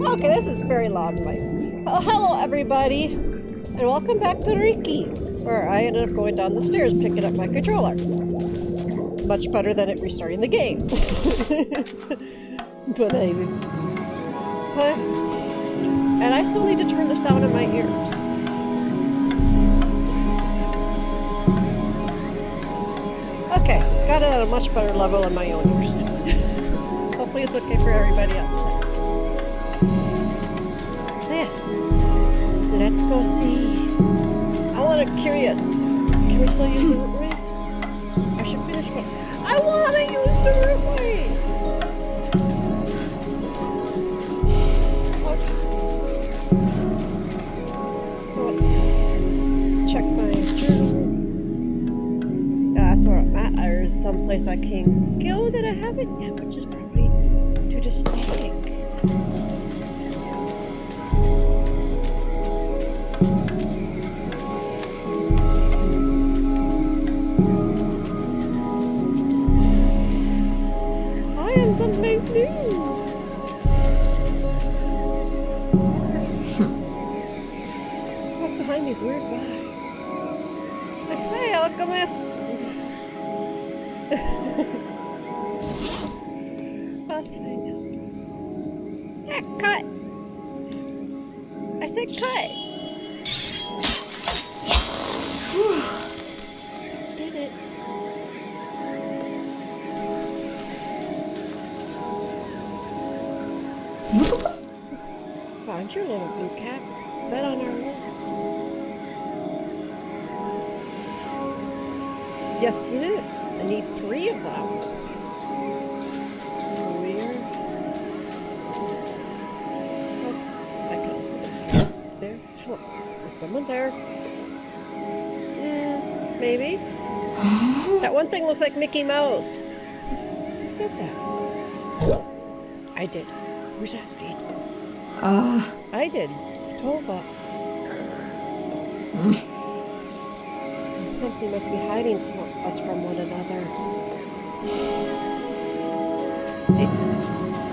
Okay, this is very loud in my... Well, hello everybody, and welcome back to Röki, where I ended up going down the stairs picking up my controller. Much better than it restarting the game. But and I still need to turn this down in my ears. Okay, got it at a much better level in my own ears. Hopefully it's okay for everybody else. So yeah, let's go see. I'm curious. Can we still use the root ways? I should finish one. I want to use the root ways! Let's check my journal. That's where I'm at. There's someplace I can go that I haven't yet, which is probably to the stick. Someplace new. What's this? What's behind these weird vines? Hey, alchemist! Let's find out. Yeah, cut! I said cut! Did it. Found your little blue cap. Is that on our list? Yes, it is. I need 3 of them. So weird. Oh, I can also look there. Oh, is someone there? Maybe. That one thing looks like Mickey Mouse. Who said that? I did. Who's asking? I did. Tova. Something must be hiding us from one another.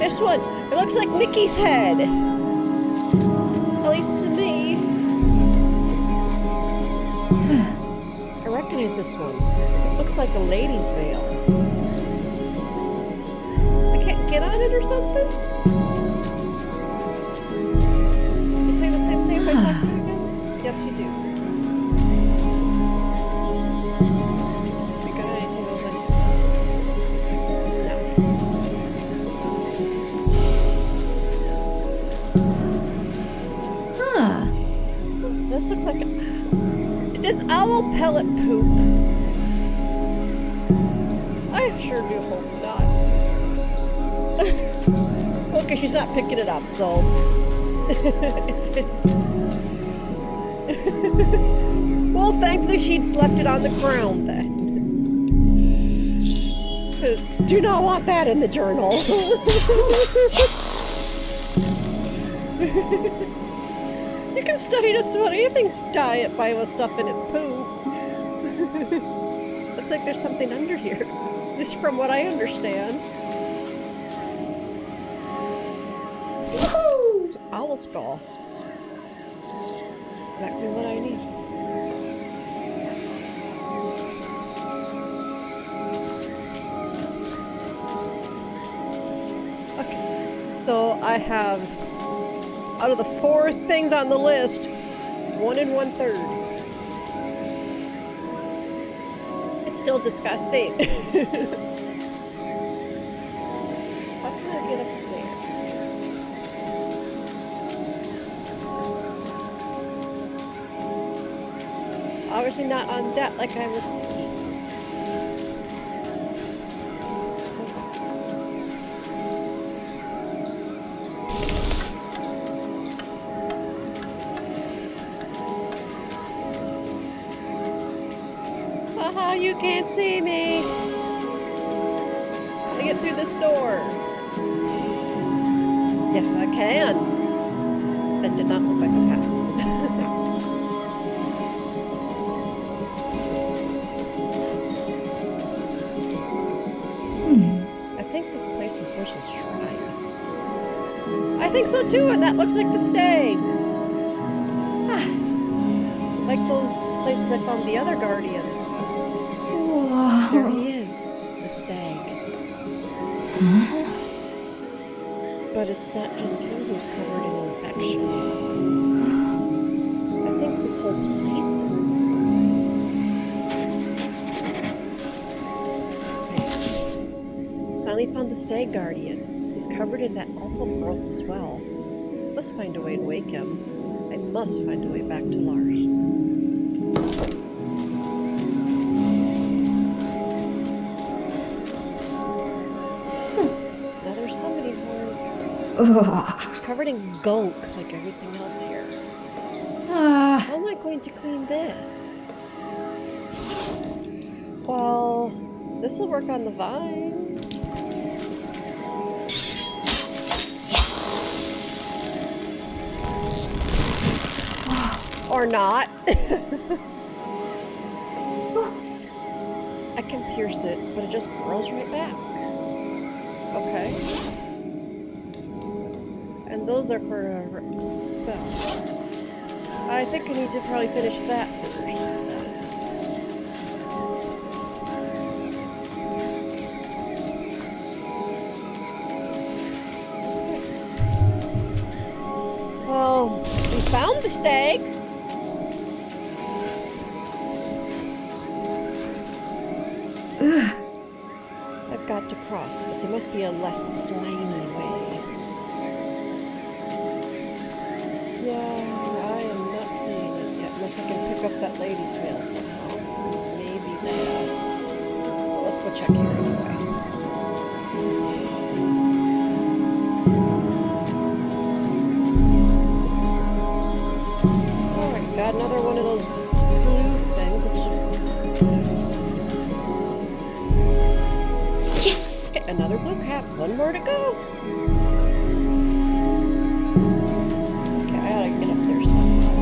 This one! It looks like Mickey's head! At least to me. I recognize this one. It looks like a lady's veil. I can't get on it or something? Yes, you do. You got anything over there? No. Huh. This looks like it is owl pellet poop. I sure do hope not. Okay, she's not picking it up, so... Well, thankfully she left it on the ground then. Because do not want that in the journal. You can study just about anything's diet by with stuff in its poo. Looks like there's something under here. This is from what I understand. It's an owl skull. That's exactly what I need. Okay, so I have, out of the 4 things on the list, 1 1/3. It's still disgusting. How can I get up there? Obviously not on that like I was thinking. Haha, you can't see me! How to get through this door? Yes, I can! That did not look like a pass. I think this place was Wish's shrine. I think so too, and that looks like the stag. Like those places I found the other guardians. Whoa. There he is, the stag. Huh? But it's not just him who's covered in infection. I think this whole place is. Finally found the stag guardian. He's covered in that awful growth as well. Must find a way to wake him. I must find a way back to Lars. Now there's somebody more. It's covered in gunk like everything else here. How am I going to clean this? Well, this will work on the vines. Or not. I can pierce it, but it just grows right back. Okay. And those are for a spell. I think I need to probably finish that first. Well, we found the stag. I've got to cross, but there must be a less slimy way. Yeah, I am not seeing it yet, unless I can pick up that lady's veil somehow. Maybe that. Well, let's go check here anyway. Alright, got another one of those blue things. Yes! Okay, another blue cap. One more to go. Okay, I gotta get up there somehow.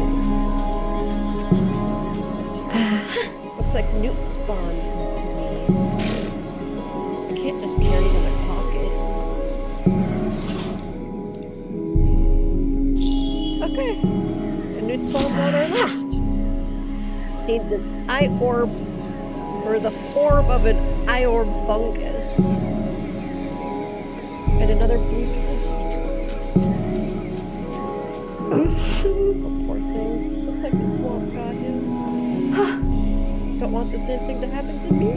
Looks like newt spawned to me. I can't just carry them in my pocket. Okay. The newt spawns on our list. Just need the eye orb, or the orb of an eye orb fungus. And another blue toadstool. Oh, poor thing. Looks like the swamp got him. Don't want the same thing to happen to me.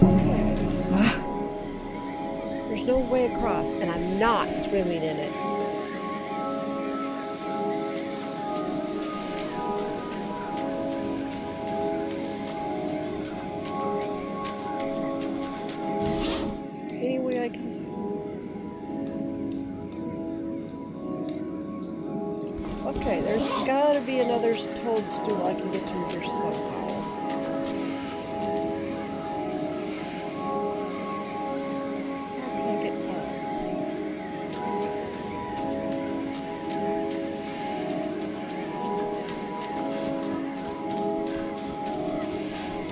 Okay. There's no way across, and I'm not swimming in it. Any way I can. Okay, there's gotta be another toadstool I can get to here somehow. How can I get up?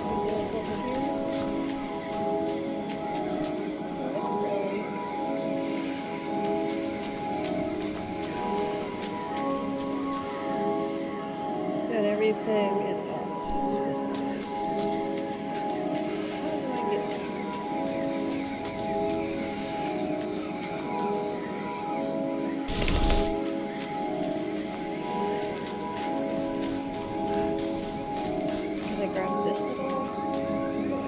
Anything else over here? Not really. And everything is up this way. How do I get there? Can I grab this at all? No, I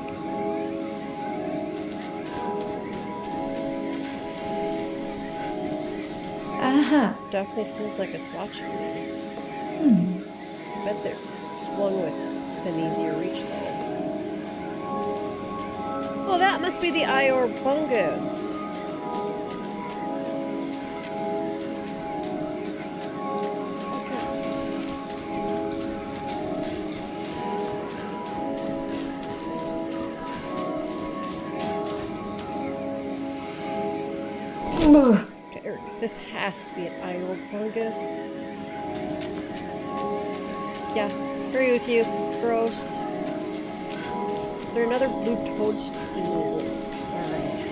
can't. Definitely feels like it's watching me. I bet there's one with an easier reach though. Oh, that must be the eye orb fungus. Okay, this has to be an eye orb fungus. Yeah, agree with you. Gross. Is there another blue toadstool? Alright.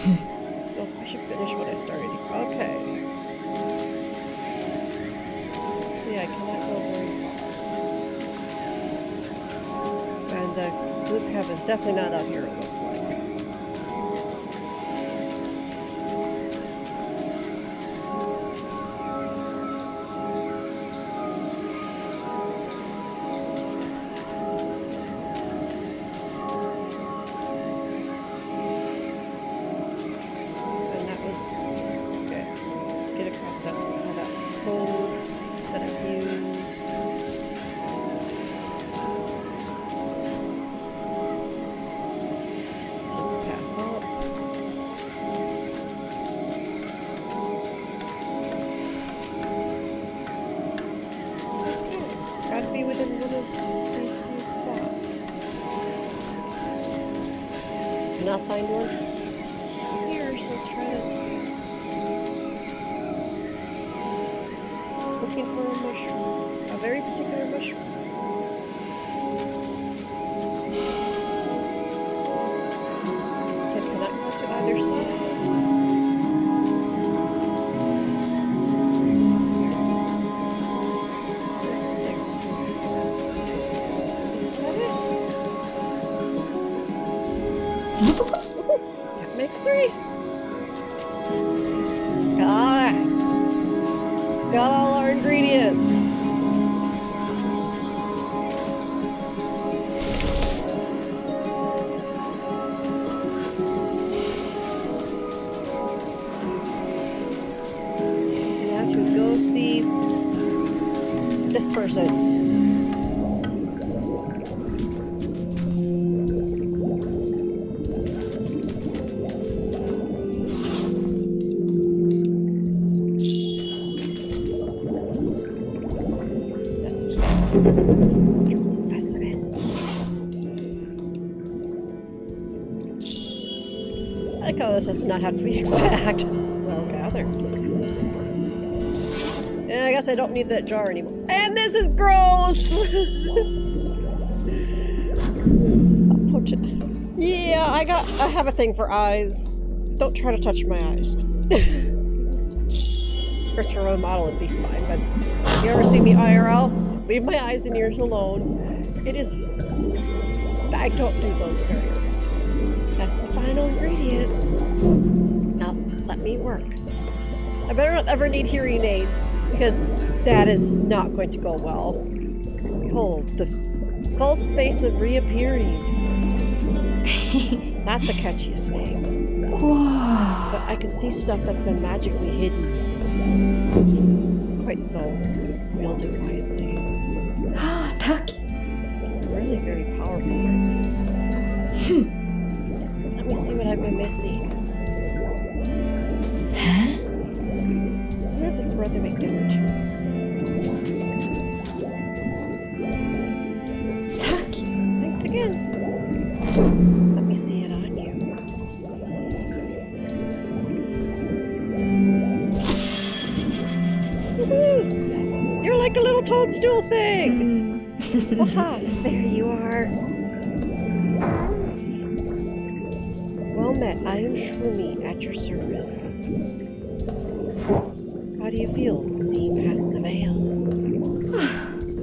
Oh, I should finish what I started. Okay. See, I cannot go very far. And the blue cab is definitely not out here, it looks like. Cannot find one here, so let's try this. Looking for a mushroom, a very particular mushroom. Okay, can I go to either side? That makes 3. Got all our ingredients. Now to go see this person. Specimen. I like how this does not have to be exact. Well gathered. And I guess I don't need that jar anymore. And this is gross! Yeah, I have a thing for eyes. Don't try to touch my eyes. Christopher Road model would be fine, but you ever see me IRL? Leave my eyes and ears alone. It is... I don't do those very well. That's the final ingredient. Now, let me work. I better not ever need hearing aids, because that is not going to go well. Behold, the false space of reappearing. Not the catchiest name. Whoa. But I can see stuff that's been magically hidden. Quite so. Wield it wisely. Ah, Taki. Really very powerful right now. Let me see what I've been missing. Huh? I wonder if this is where they make dinner too. Taki. Thanks again. Let me see it on you. Woohoo! You're like a little toadstool thing! Aha! There you are. Well met. I am Shroomy at your service. How do you feel, seeing past the veil?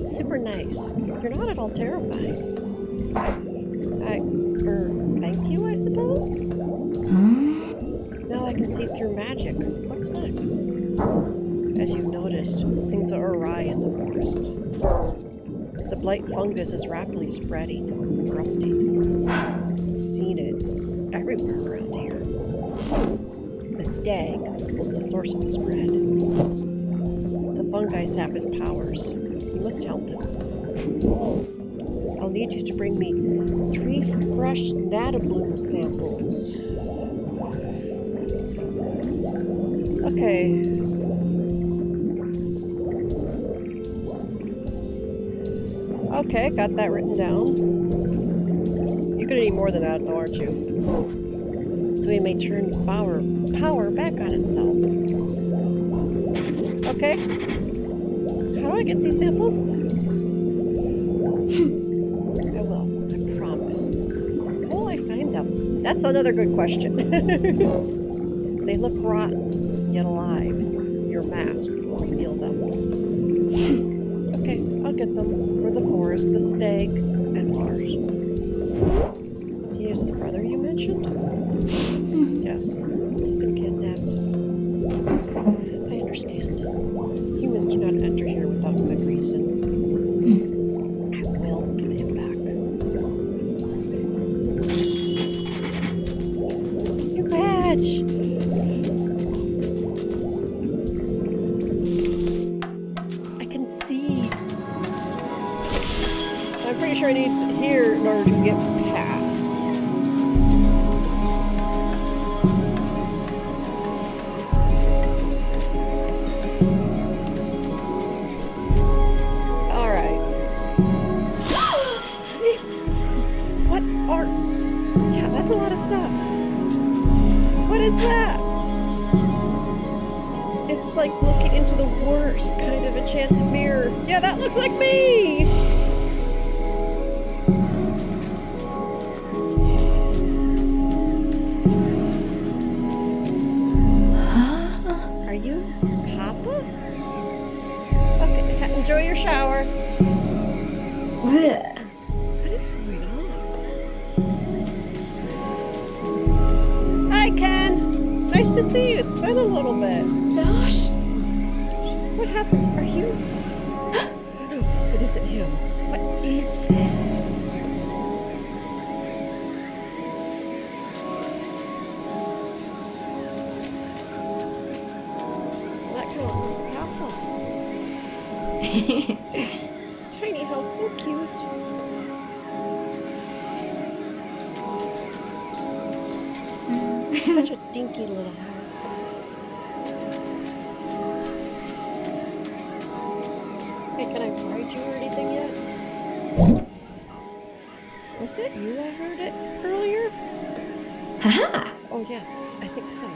Super nice. You're not at all terrifying. Thank you, I suppose? Now I can see through magic. What's next? As you've noticed, things are awry in the forest. The blight fungus is rapidly spreading, erupting. I've seen it everywhere around here. The stag was the source of the spread. The fungi sap his powers. You must help him. I'll need you to bring me 3 fresh Nattabloom samples. Okay. Okay, got that written down. You're gonna need more than that, though, aren't you? So he may turn his power back on itself. Okay. How do I get these samples? I will, I promise. How will I find them? That's another good question. They look rotten, yet alive. Your mask will reveal them. Okay, I'll get them. For the forest, the stag, and Mars. He is the brother you mentioned? Yes, he's been kidnapped. I understand. Humans do not enter here without good reason. I will get him back. Your badge! I can see. I'm pretty sure I need here in order to get past. Alright. What are... Yeah, that's a lot of stuff. What is that? It's like looking into the worst kind of enchanted mirror. Yeah, that looks like me! Are you Papa? Okay, enjoy your shower. Blech. What is going on? Hi, Ken! Nice to see you. It's been a little bit. Lars? What happened? Are you... No, it isn't him. What is this? That kind of castle. Tiny house, so cute. Such a dinky little house. Hey, can I ride you or anything yet? Was it you I heard it earlier? Haha! Oh yes, I think so.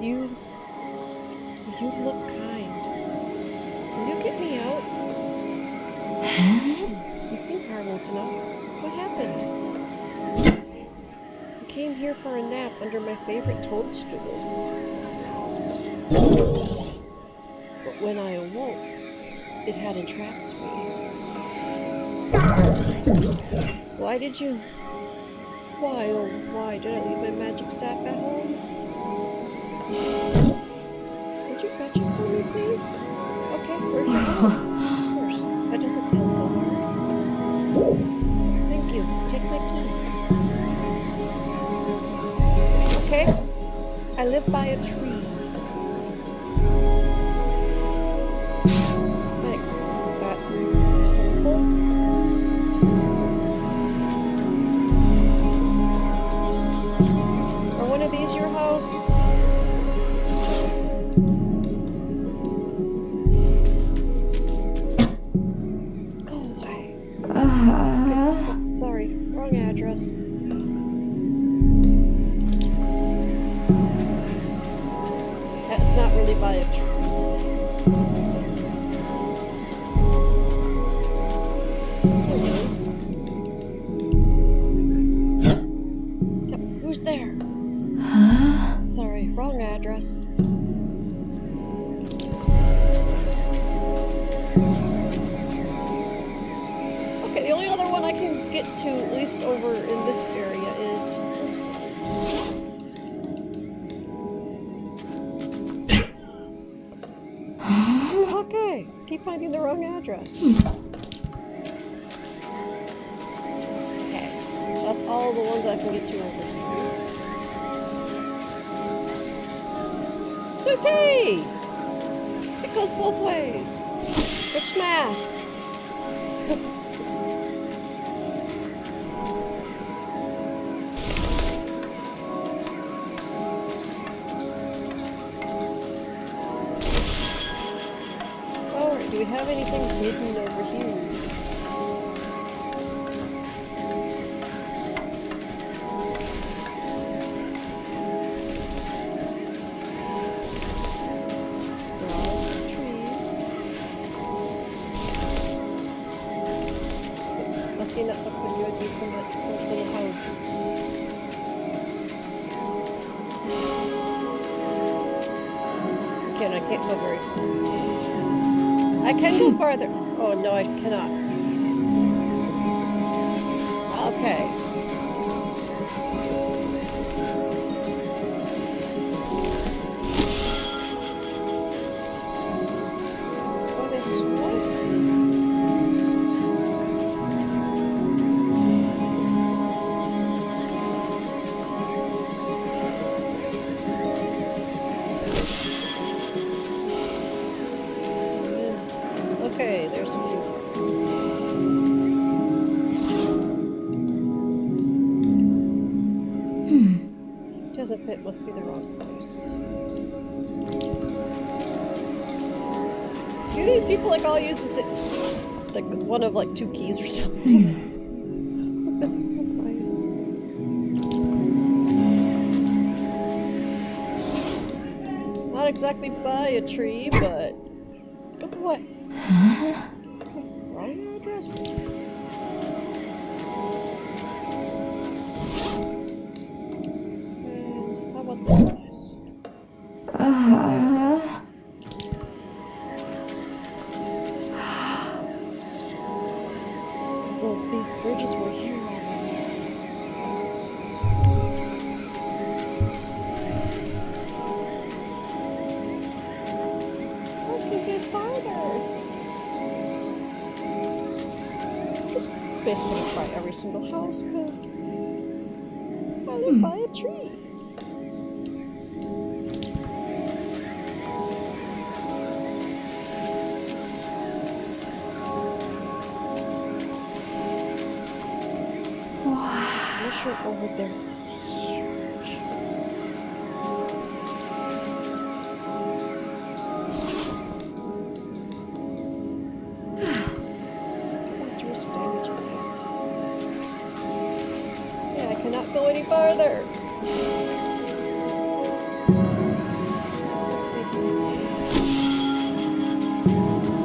You look kind. Will you get me out? Huh? You seem harmless enough. What happened? I came here for a nap under my favorite toadstool. But when I awoke, it had entrapped me. Why did you... Why, oh why did I leave my magic staff at home? Would you fetch it for me, please? Okay, where's your home? Of course, that doesn't sound so hard. Thank you, take my key. Okay, I live by a tree. Thanks, that's helpful. Are one of these your house? Go away. Sorry, wrong address. That's not really by a tree. This one is. Yep, who's there? Huh? Sorry, wrong address. Okay, the only other one I can get to, at least over in this area, is this one. Okay, keep finding the wrong address. Okay, that's all the ones I can get to over here. Okay! It goes both ways. Which mass? Alright, do we have anything hidden over here? That looks like it would be some little house Again, I can't go very far. I can go farther. Oh, no, I cannot. Okay. What is what? Okay, there's a few. Doesn't fit, must be the wrong place. Do these people like all use this, like one of like 2 keys or something? This is so nice. Not exactly by a tree, but oh, what? Wrong address. And how about this place? So these bridges were here already. I can get farther. Just basically try every single house because I live by a tree. Mushroom over there is huge. Dangerous damage effect. Yeah, I cannot go any farther. Let's see.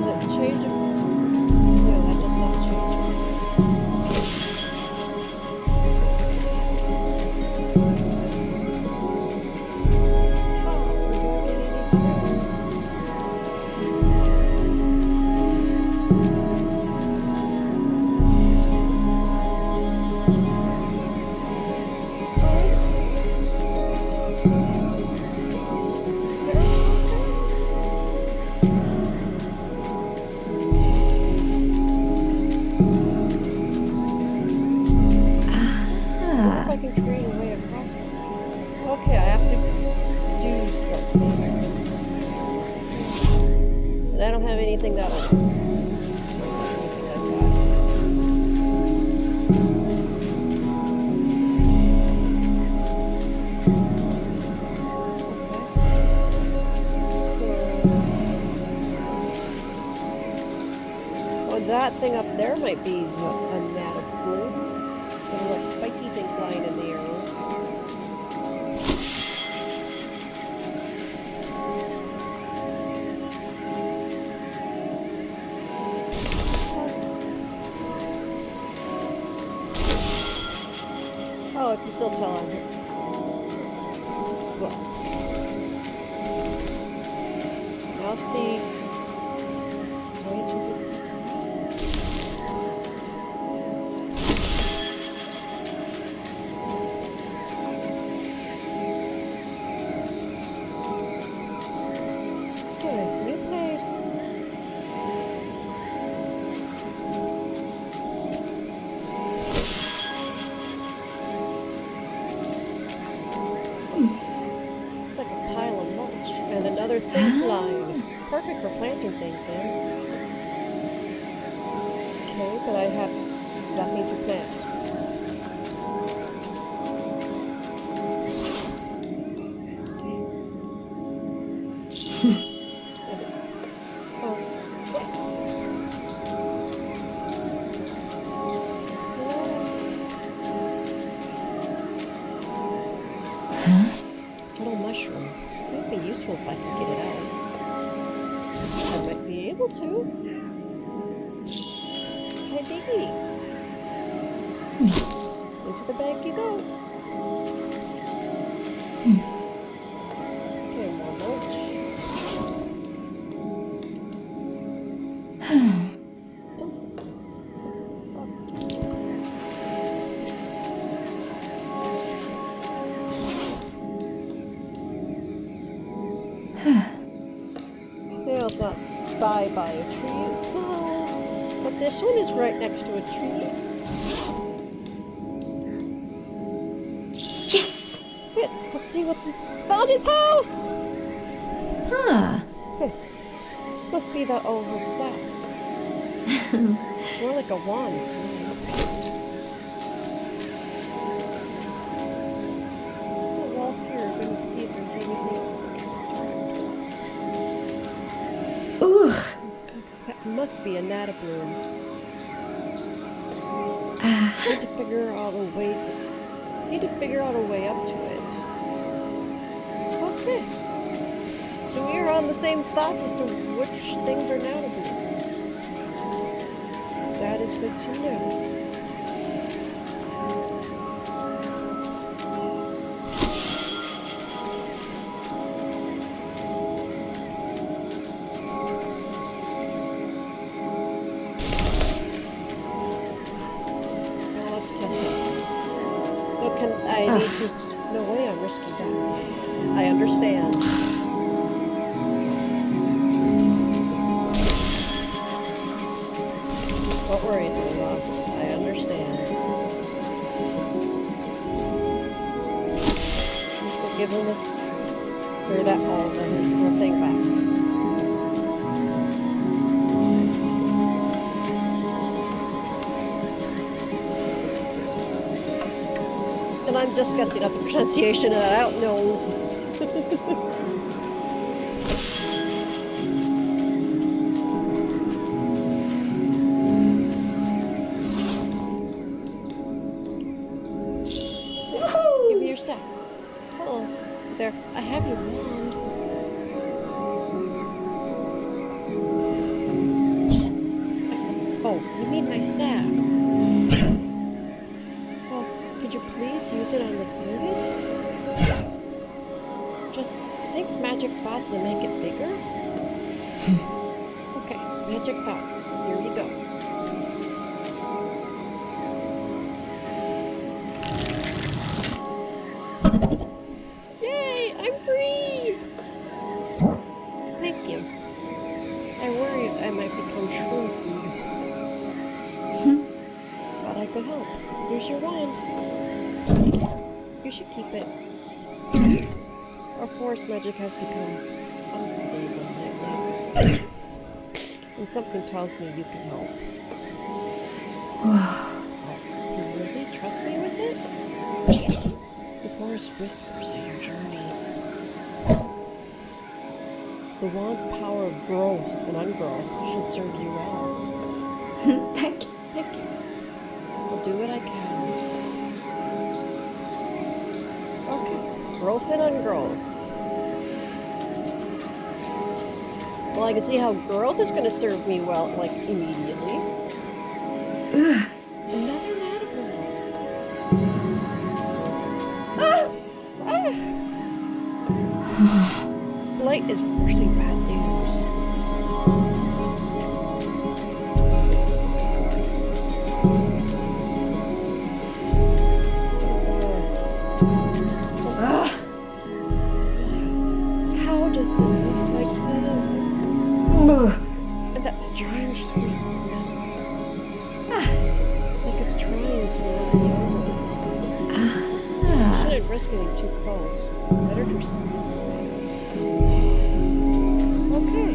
Will it change it? No, that does not change it. Okay, I have to do something. And I don't have anything that'll do. Anything like that. Okay. So, oh, that thing up there might be a mat of gold. Little like spiky thing flying in the air. Oh, I can still tell I'm here. Well, now see. Way to get some okay, new place. It's like a pile of mulch and another thin line. Perfect for planting things in. Okay, but I have nothing to plant. Is it? Oh, little mushroom. It would be useful if I could get it out. I might be able to. Hi, Biggie. Into the bag you go. Okay, more mulch. not by a tree, so... But this one is right next to a tree. Yes! Let's see what's inside. Found his house! Huh. This must be the his staff. It's more like a wand to me. Still walk here. I'm going to see if there's anything else I can interact with. Ooh. That must be a Nattabloom. Need to figure out a way up to it. Okay. So we are on the same thoughts as to which things are Nattablooms. That is good to know. Now let's test something. But I need to... No way I'm risking that. I understand. Don't worry, Love. I understand. Let's go give him this... Clear that all the thing back. And I'm just guessing at the pronunciation of that. I don't know. Give me your staff. Hello. There. I have your wand. Oh, you need my staff. Well, could you please use it on this fungus? Just think magic thoughts and make it bigger? Okay, magic thoughts. Here you go. Yay! I'm free! Thank you. I worried I might become shroom food. But I could help. Here's your wand. You should keep it. Our forest magic has become unstable lately. And something tells me you can help. You really trust me with it? The forest whispers of your journey. The wand's power of growth and ungrowth should serve you well. Thank you. Thank you. I'll do what I can. Okay. Growth and ungrowth. Well, I can see how growth is going to serve me well, like, immediately. Another Nattabloom. This blight is really bad news. How does it look like that? And that strange sweet smell. Like it's trying to run me over. I shouldn't risk getting too close. Better do something fast. Okay.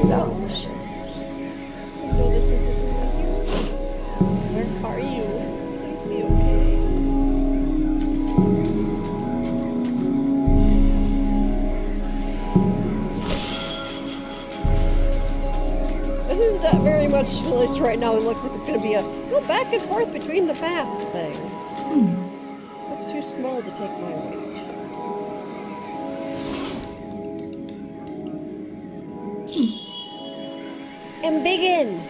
No, this isn't the way. Where are you? Please be okay. This is not very much, at least right now, it looks like it's going to be a go back and forth between the paths thing. Looks too small to take my weight. And begin!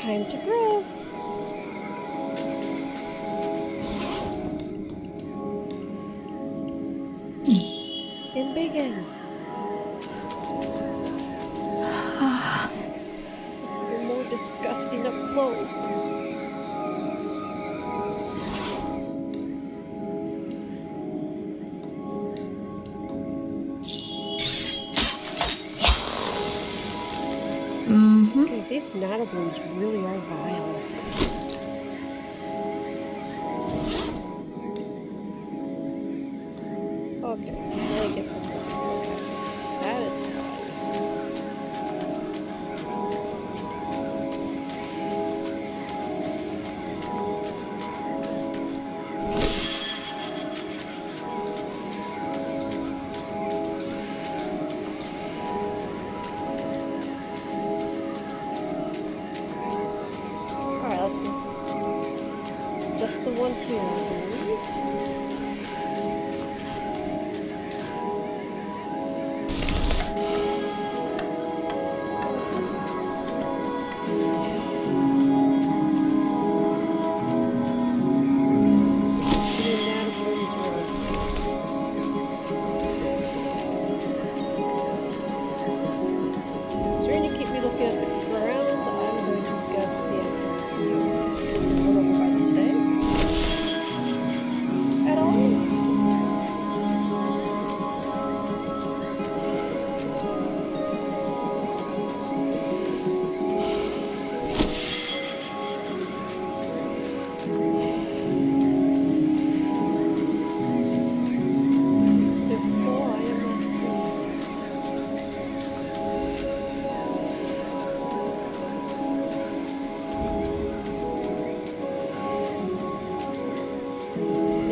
Time to grow. And begin. wasting up clothes. Okay, these nanoblooms really are vile. Okay, really get from there. That is fine. Alright, let's go. It's just the one here, I believe.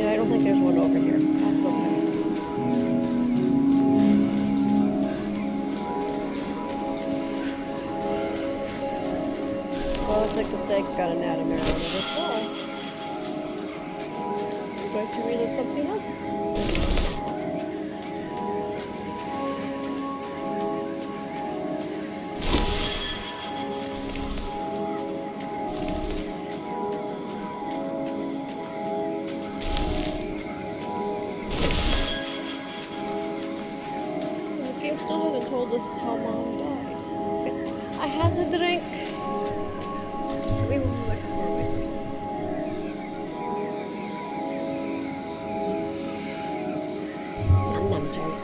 I don't think there's one over here. That's okay. Well, looks like the snake's got an atom arrow in it as well. I'm going to relive something else. Still hasn't told us how Mom died. I has a drink. Maybe we'll be back for a minute. Nom cherry.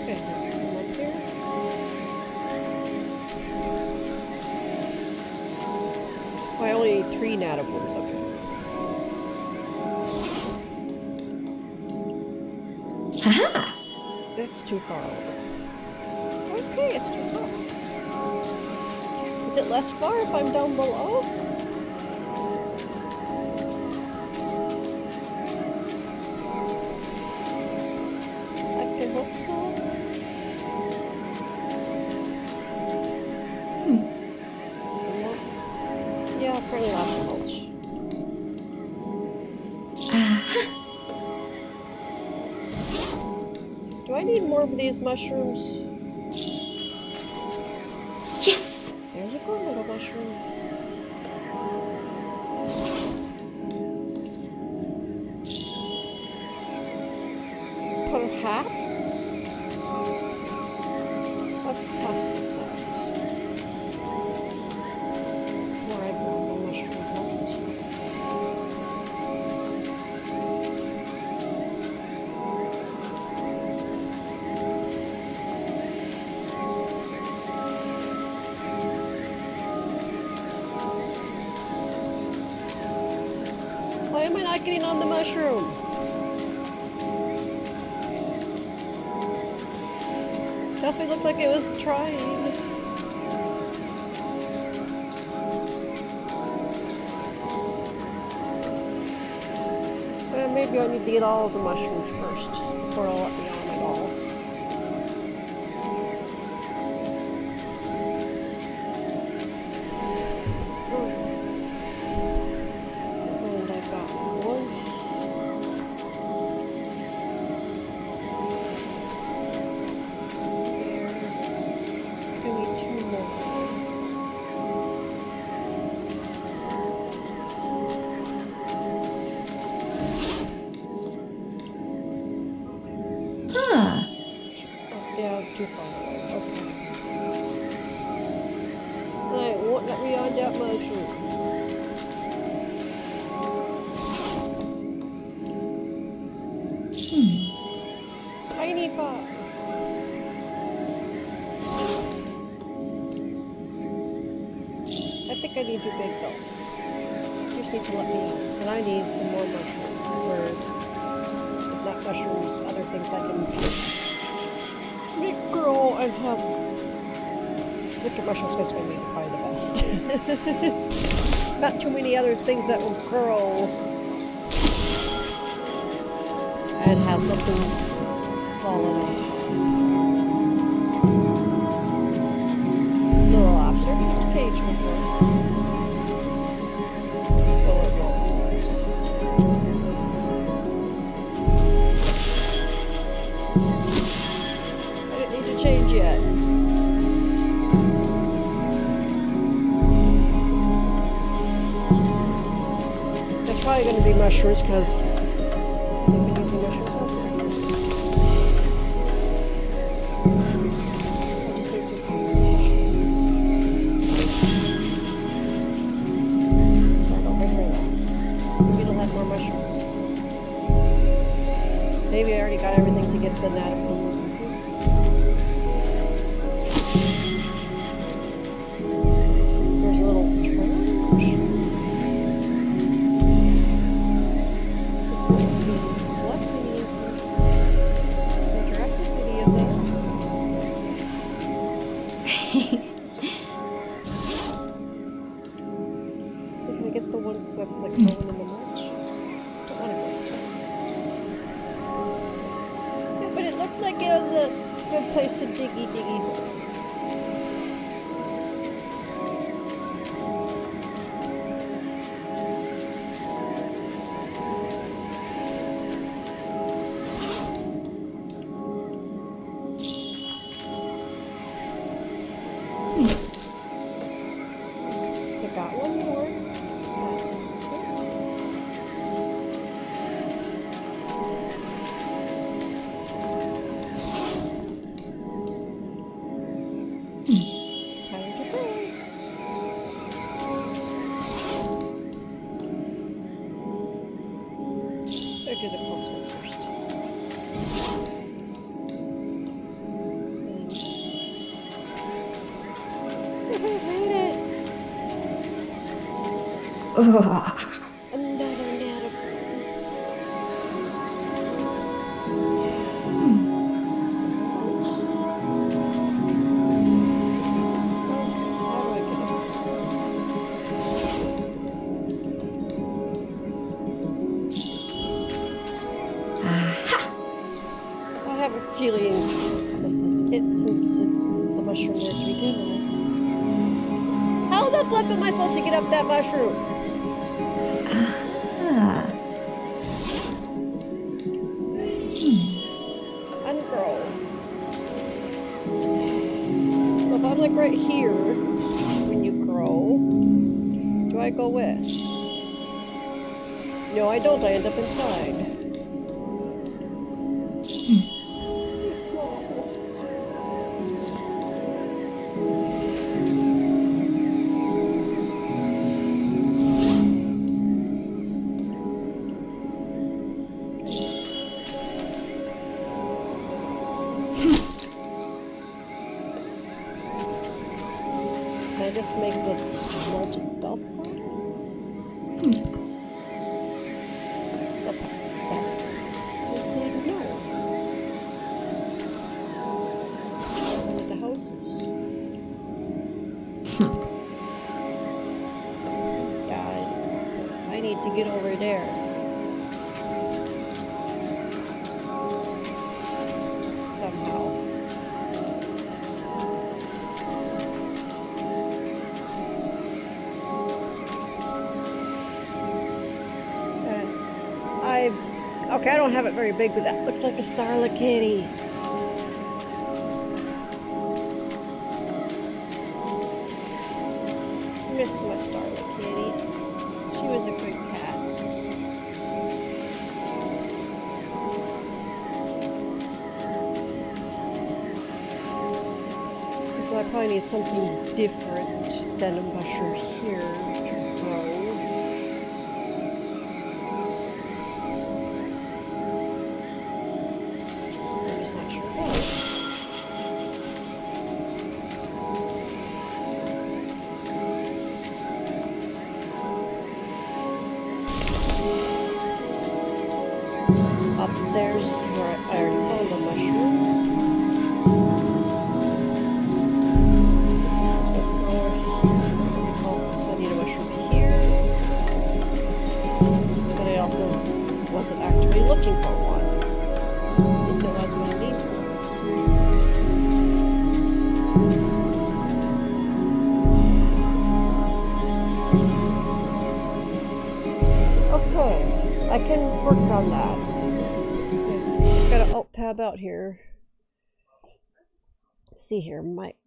Okay, let's come up here. Oh, I only need 3 nanoblooms, okay. Haha! That's too far over. Okay, it's too far. Is it less far if I'm down below? I can hope so. Yeah, probably last mulch. Do I need more of these mushrooms? Yes! There you go, little mushroom. Perhaps? Let's toss this out. Before I burn the mushroom out. Why am I not getting on the mushroom? Definitely looked like it was trying. Maybe I need to get all of the mushrooms first before I'll let me on at all. And I've got one. There. I need 2 more. Yeah, it's too far away. Okay. And it won't let me on that mushroom. Tiny pot. I think I need you big though. You just need to let me in. And I need some more mushrooms. Or, if not mushrooms, other things I can make grow and have. Liquid mushrooms is going to be probably the best. Not too many other things that will grow and have something solid on top. Little lobster cage will grow. So it won't. I didn't need to change yet. It's probably going to be mushrooms because I've been using mushrooms also. I just need to find mushrooms. Start over here now. Maybe it'll have more mushrooms. Maybe I already got everything to get banana approved. There's a little trail mushroom. That's like going in the mulch. Don't want to go there. Yeah, but it looked like it was a good place to diggy hole. So I got one more. Do the close one first. I hate it. Another net of how do I get up? I have a feeling this is it since the mushroom there to begin with. How the flip am I supposed to get up that mushroom? Ungrow. So if I'm like right here when you grow, do I go with? No, I don't. I end up inside. Can I just make the mulch itself harder? Okay. Just said no. Like the houses. Yeah, I need to get over there. Somehow. Okay, I don't have it very big, but that looks like a starlet kitty. Miss my starlet kitty. She was a good cat. So I probably need something different than a mushroom here to grow. I'm just not sure what. Up there's where I already found a mushroom. Wasn't actually looking for one. Didn't know I was going to need one. Okay, I can work on that. Okay, just gotta alt tab out here. Let's see here, Mike.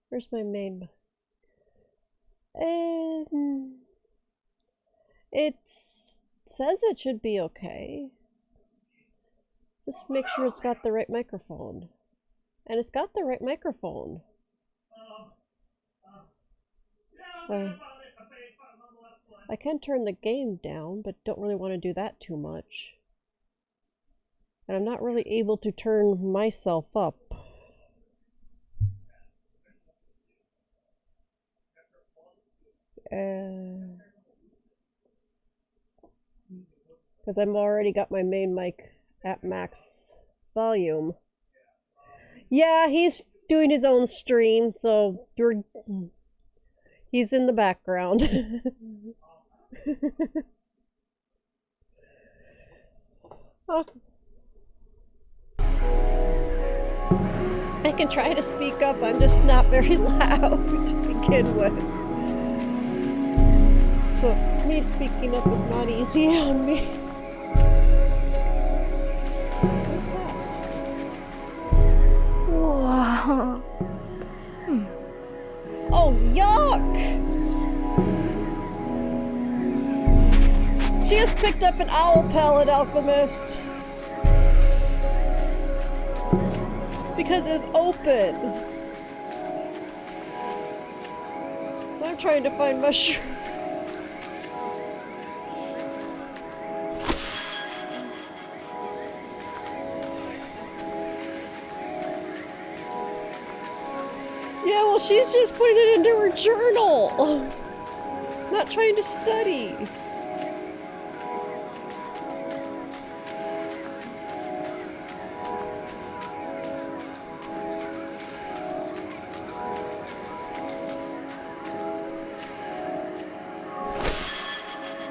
Where's my main? And it says it should be okay. Just make sure it's got the right microphone. And it's got the right microphone. I can turn the game down, but don't really want to do that too much. And I'm not really able to turn myself up. Because I've already got my main mic at max volume. Yeah, he's doing his own stream, so he's in the background. Oh. I can try to speak up, I'm just not very loud to begin with. So me speaking up is not easy on me. Wow. Oh, yuck! She just picked up an owl pellet, Alchemist. Because it's open. I'm trying to find mushroom. Yeah, well, she's just putting it into her journal. Not trying to study.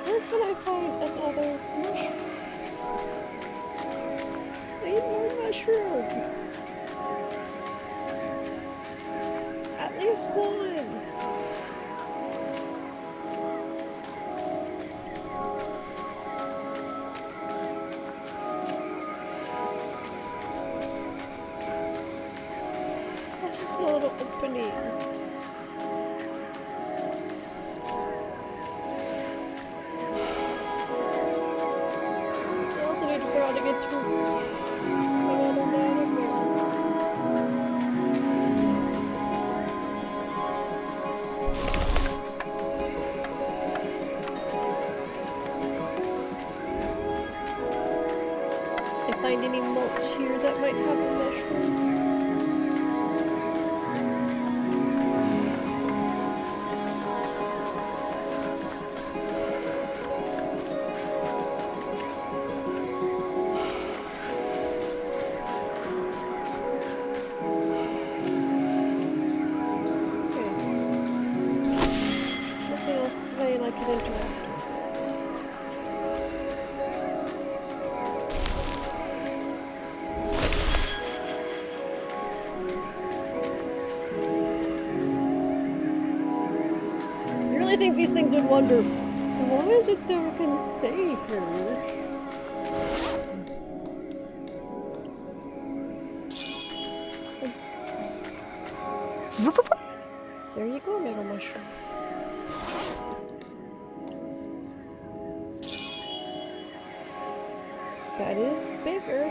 Where can I find another mushroom? I need more mushroom. At least one. That's just a little opening. I also need to figure out how to get to another nanometer. Find any mulch here that might have a mushroom. Okay. Nothing else saying I can interact with it. I think these things would wonder, what is it that we can say here? There you go, little mushroom. That is bigger.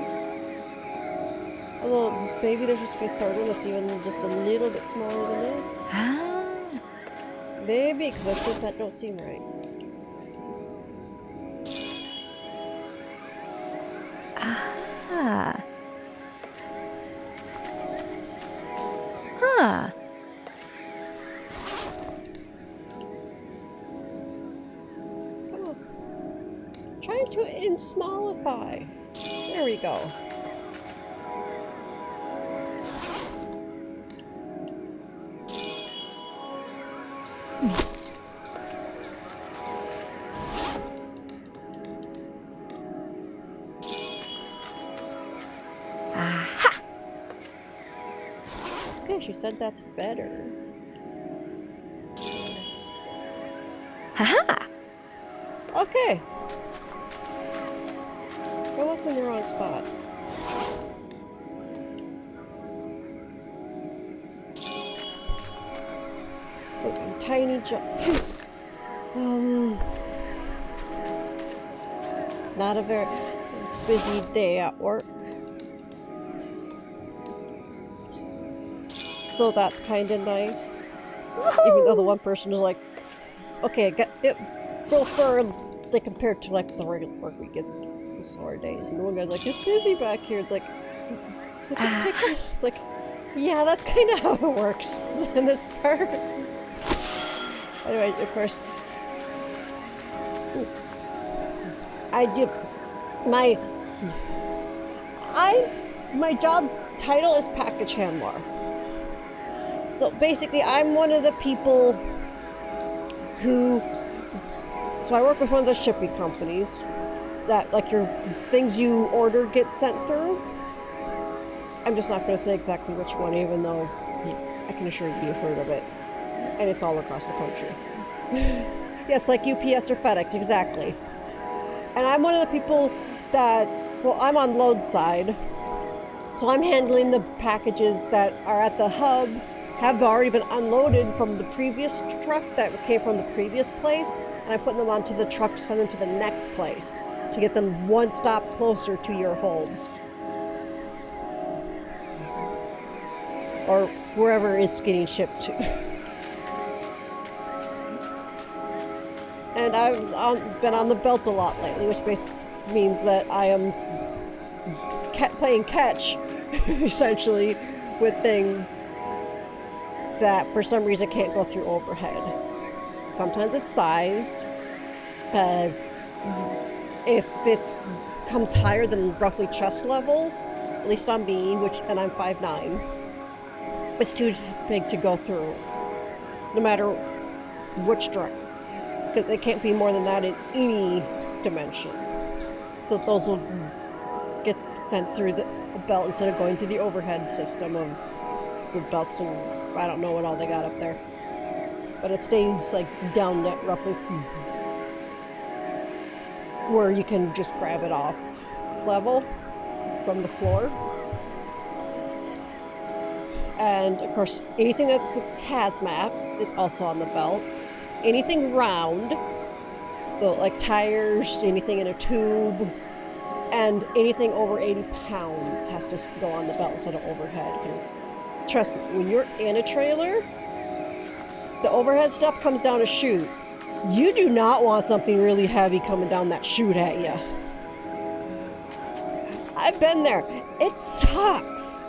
Although, maybe there's just a third one that's even just a little bit smaller than this. Ah. Maybe, because that's just that don't seem right. Ah. Huh. Oh. Trying to smallify. There we go. Aha. Okay, she said that's better. Haha. Okay. But what's in the wrong spot? Look, a tiny jump. Not a very busy day at work. So that's kind of nice. Even though the one person is like, okay, I get it full firm, like compared to like the regular work week, it's slower days. And the one guy's like, it's busy back here. It's like it's like, yeah, that's kind of how it works in this part. Anyway, of course, I did my job title is package handler. So basically, I'm one of the people who. So I work with one of the shipping companies that, like, your things you order get sent through. I'm just not going to say exactly which one, even though I can assure you you've heard of it. And it's all across the country. Yes, like UPS or FedEx, exactly. And I'm one of the people that, well, I'm on load side. So I'm handling the packages that are at the hub, have already been unloaded from the previous truck that came from the previous place, and I'm putting them onto the truck to send them to the next place to get them one stop closer to your home. Or wherever it's getting shipped to. And I've been on the belt a lot lately, which means that I am playing catch, essentially, with things that for some reason can't go through overhead. Sometimes it's size, because if it comes higher than roughly chest level, at least on me, and I'm 5'9", it's too big to go through, no matter which direction, because it can't be more than that in any dimension. So those will get sent through the belt instead of going through the overhead system of the belts, and I don't know what all they got up there. But it stays like down at roughly where you can just grab it off level from the floor. And of course, anything that's hazmat is also on the belt. Anything round, so like tires, anything in a tube, and anything over 80 pounds has to go on the belt instead of overhead. Because trust me, when you're in a trailer, the overhead stuff comes down a chute. You do not want something really heavy coming down that chute at you. I've been there. It sucks.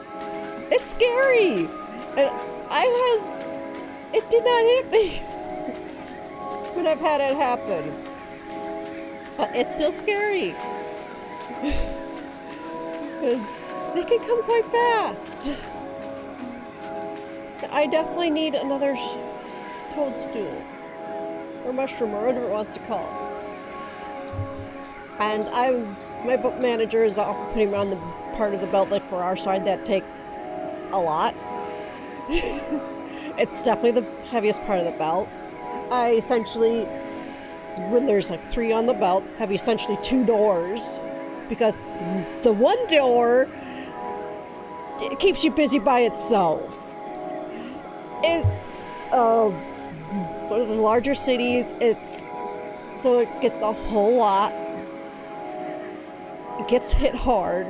It's scary. And it did not hit me when I've had it happen. But it's still scary. Because they can come quite fast. I definitely need another toadstool. Or mushroom, or whatever it wants to call it. And my book manager is putting me on the part of the belt, like for our side, that takes a lot. It's definitely the heaviest part of the belt. I essentially, when there's like 3 on the belt, have essentially 2 doors, because the one door it keeps you busy by itself. It's one of the larger cities, so it gets a whole lot. It gets hit hard.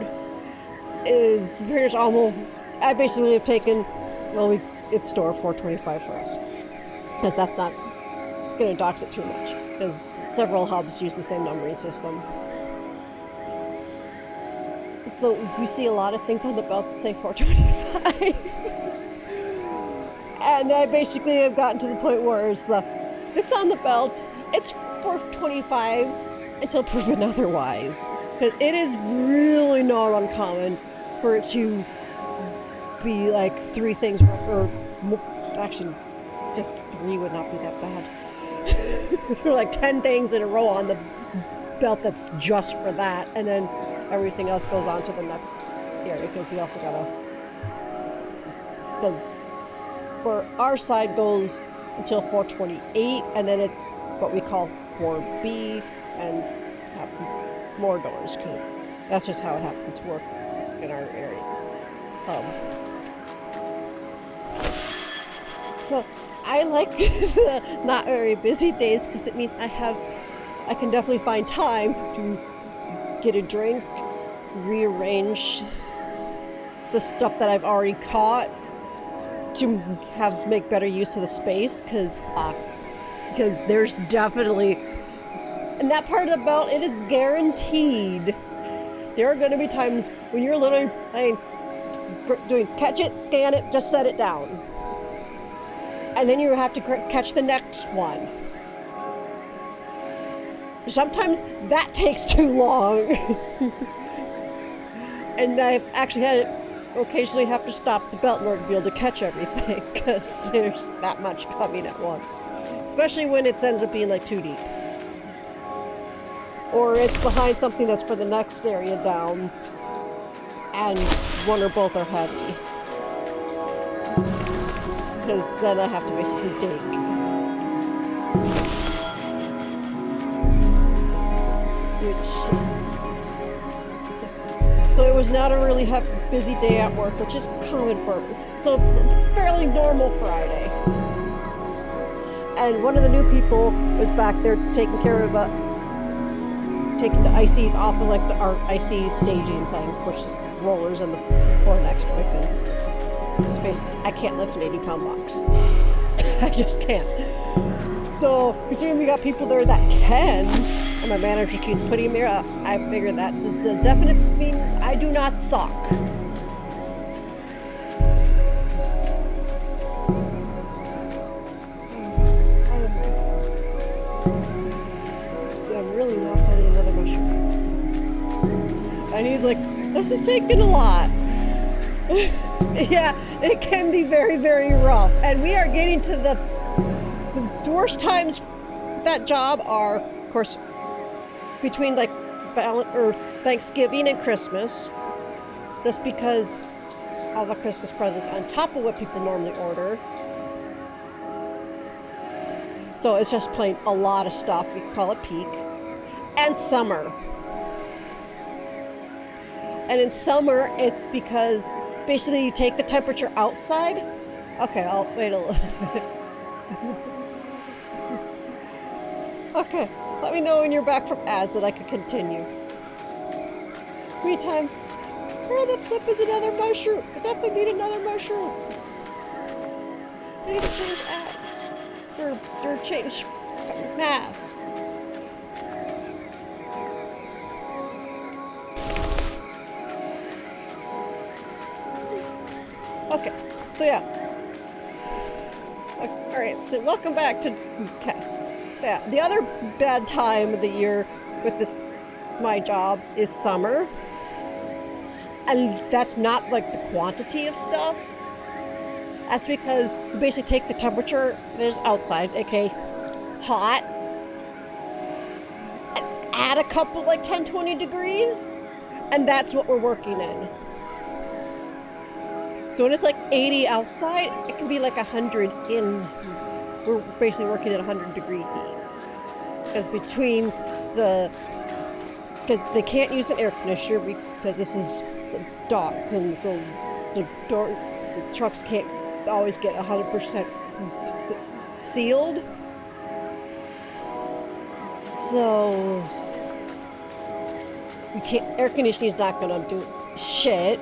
is pretty much almost. I basically have taken. Well, it's store 425 for us, because that's not going to dox it too much, because several hubs use the same numbering system. So we see a lot of things on the belt that say 425. And I basically have gotten to the point where it's on the belt, it's 425 until proven otherwise. Because it is really not uncommon for it to be like 3 things, or actually just 3 would not be that bad. Like 10 things in a row on the belt that's just for that, and then everything else goes on to the next area, because we also gotta, because for our side goes until 428, and then it's what we call 4B, and have more doors, because that's just how it happens to work in our area. So I like the not very busy days, because it means I can definitely find time to get a drink, rearrange the stuff that I've already caught to make better use of the space, because there's definitely, in that part of the belt, it is guaranteed there are going to be times when you're literally doing catch it, scan it, just set it down, and then you have to catch the next one. Sometimes that takes too long. And I've actually had it occasionally have to stop the belt in order to be able to catch everything, because there's that much coming at once. Especially when it ends up being like too deep. Or it's behind something that's for the next area down, and one or both are heavy. Because then I have to basically dig. So it was not a really busy day at work, which is common for us. So fairly normal Friday. And one of the new people was back there taking care of taking the ICs off of like our IC staging thing, which is rollers and the floor next to it, because space, I can't lift an 80-pound box. I just can't. So, considering we got people there that can, and my manager keeps putting me up, I figure that just definite means I do not suck. I'm really not finding another mushroom. And he's like, this is taking a lot. Yeah, it can be very, very rough. And we are getting to the worst times that job are, of course, between like Thanksgiving and Christmas, just because all the Christmas presents on top of what people normally order. So it's just plain a lot of stuff. We call it peak. And summer. And in summer, it's because basically you take the temperature outside. Okay, I'll wait a little bit. Okay, let me know when you're back from ads that I can continue. Meantime, where the flip is another mushroom? I definitely need another mushroom. I need to change ads. Or change mask. Okay, so yeah. Alright, so welcome back to... Yeah, the other bad time of the year with my job is summer. And that's not like the quantity of stuff. That's because you basically take the temperature there's outside, aka hot, and add a couple like 10-20 degrees, and that's what we're working in. So when it's like 80 outside, it can be like 100 in. We're basically working at 100 degree heat. Because because they can't use an air conditioner because this is the dock, and so the trucks can't always get 100% sealed. So we can't. Air conditioning is not going to do shit.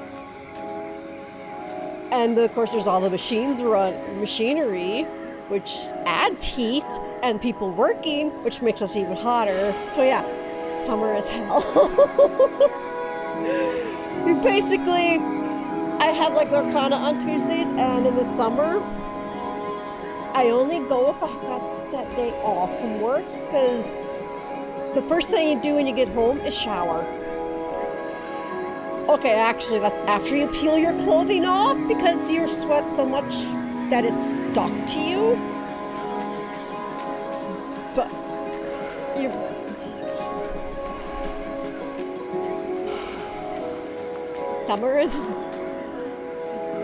And of course there's all the machinery, which adds heat, and people working, which makes us even hotter. So yeah, summer is hell. Basically, I have like Lorcana on Tuesdays, and in the summer, I only go if I got that day off from work, because the first thing you do when you get home is shower. Okay, actually, that's after you peel your clothing off, because you sweat so much that it's stuck to you. But summer is...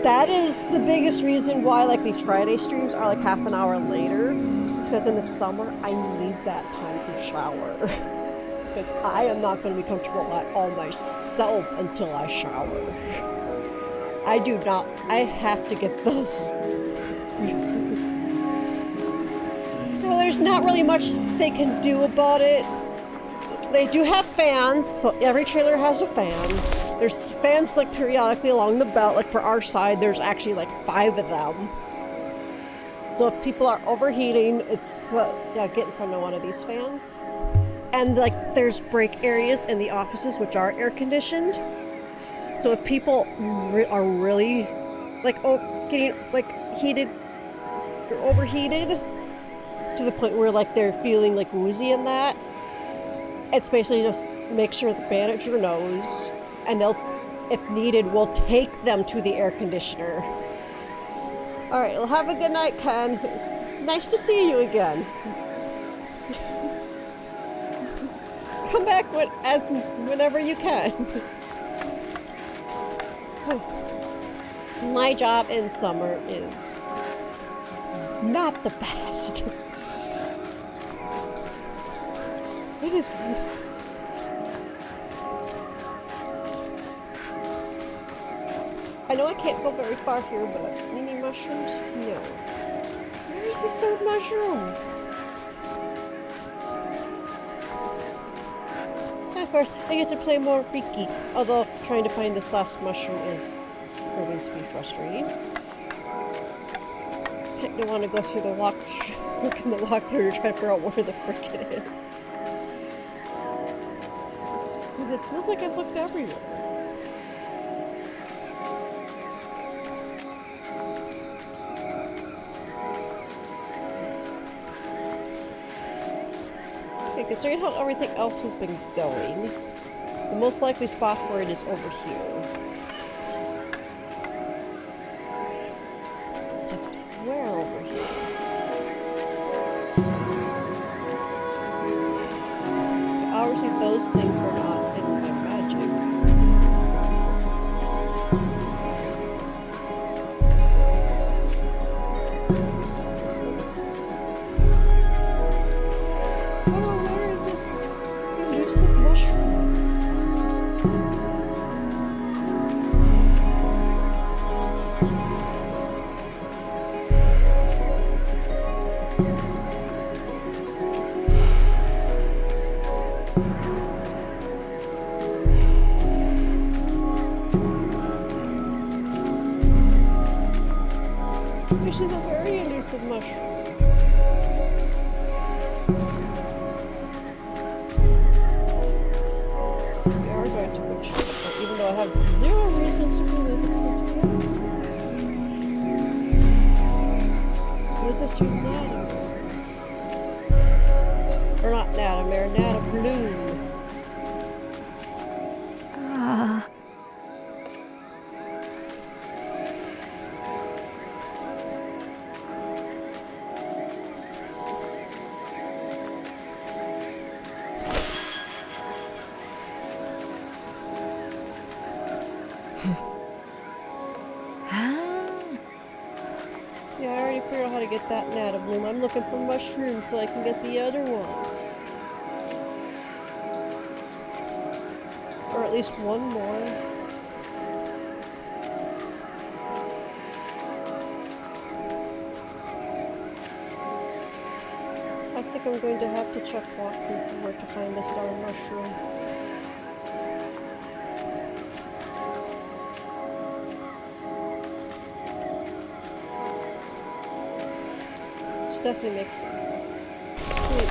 That is the biggest reason why like these Friday streams are like half an hour later. It's because in the summer, I need that time to shower. Because I am not going to be comfortable at all myself until I shower. I do not. I have to get those. No, there's not really much they can do about it. They do have fans, so every trailer has a fan. There's fans like periodically along the belt, like for our side, there's actually like 5 of them. So if people are overheating, it's yeah, get in front of one of these fans. And like there's break areas in the offices which are air conditioned. So if people are really like getting like heated or overheated to the point where like they're feeling like woozy and that, it's basically just make sure the manager knows, and they'll, if needed, will take them to the air conditioner. All right, well, have a good night, Ken. It's nice to see you again. Come back whenever you can. My job in summer is not the best. It is. I know I can't go very far here, but any mushrooms? No. Where is this 3rd mushroom? Of course, I get to play more Röki, although trying to find this last mushroom is proving to be frustrating. I don't want to go through the look in the walkthrough to try to figure out where the frick it is. Because it feels like I've looked everywhere. Considering how everything else has been going, the most likely spot for it is over here. Just where over here? Obviously those things were not hidden by magic. This is a very elusive mushroom. We are going to go check it out, even though I have 0 reason to believe it's going to be out. What is this from Nadamere? Or not Nadamere, Nadabloom. Yeah, I already figured out how to get that Nadabloom. I'm looking for mushrooms so I can get the other ones. Or at least one more. I think I'm going to have to check walkthrough for where to find this darn mushroom. definitely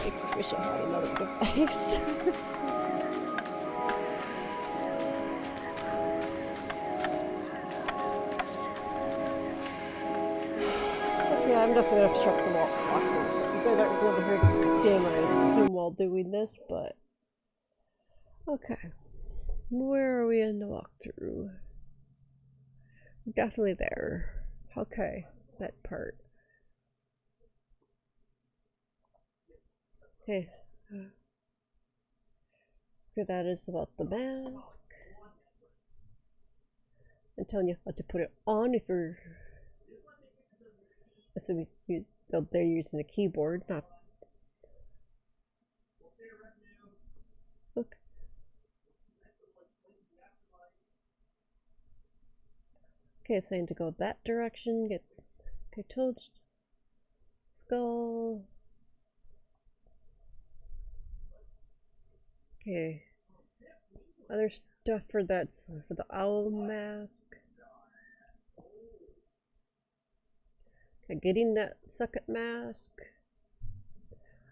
makes me wish I had another device. Yeah, I'm definitely gonna have to check the walkthrough, so you guys aren't gonna be able to hear the game, I assume, while doing this, but... Okay. Where are we in the walkthrough? Definitely there. Okay, that part. Okay. Okay, that is about the mask. I'm telling you how to put it on if you're... So they're using a keyboard, not... Look. Okay, it's saying to go that direction, get... Okay, toad... Skull... Okay. Other stuff for the owl mask. Okay, getting that second mask.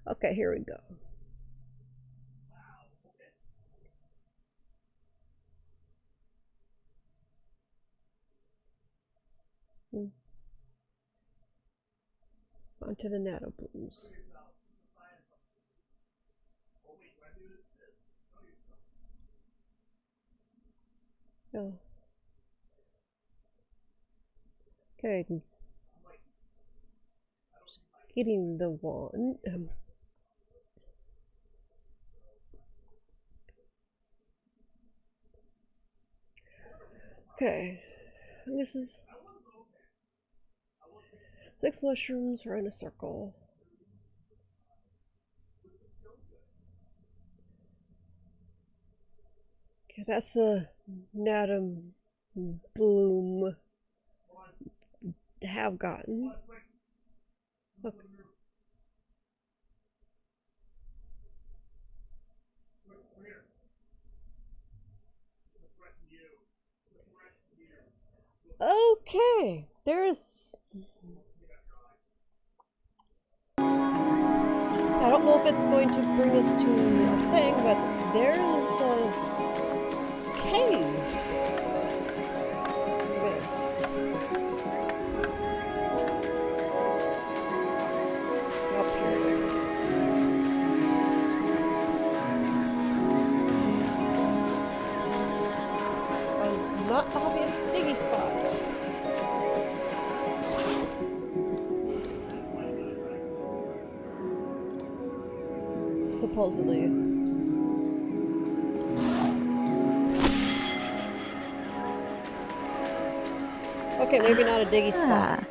Okay, here we go. Onto the nano blooms. Oh. Okay. Just getting the wand. Okay. This is 6 mushrooms are in a circle. Okay, that's a Natum Bloom have gotten. Look. Okay, there's... I don't know if it's going to bring us to our thing, but there's a cave mist up here. A not obvious diggy spot. Supposedly. Okay, maybe not a diggy spot.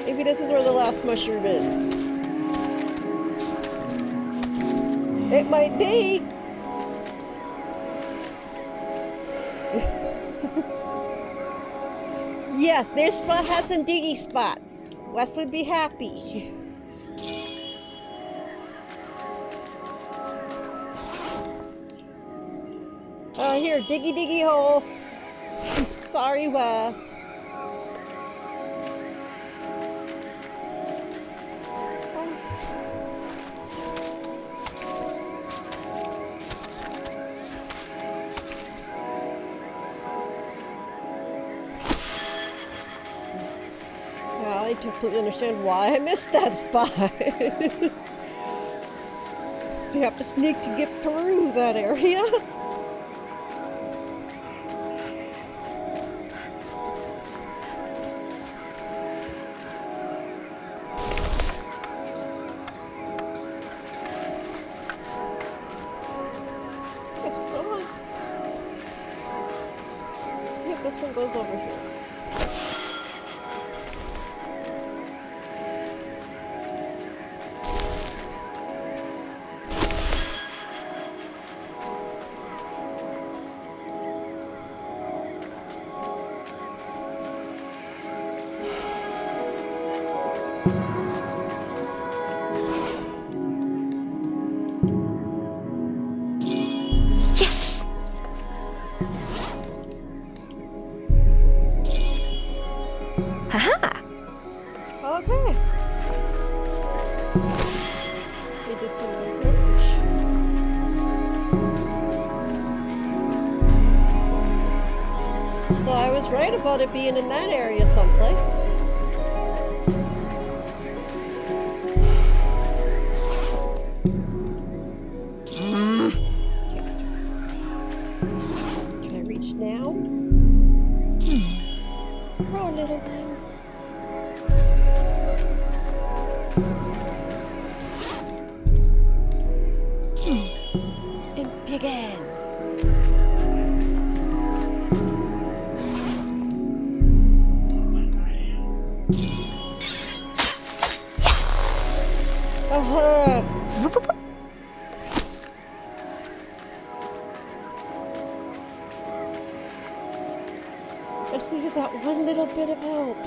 Maybe this is where the last mushroom is. It might be! Yes, this spot has some diggy spots. Wes would be happy. Here, diggy diggy hole. Sorry, Wes. Well, I completely understand why I missed that spot. So you have to sneak to get through that area. Yes, go on. See if this one goes over here. So I was right about it being in that area someplace. Can I reach now? Oh, little thing. And begin. Just needed that one little bit of help.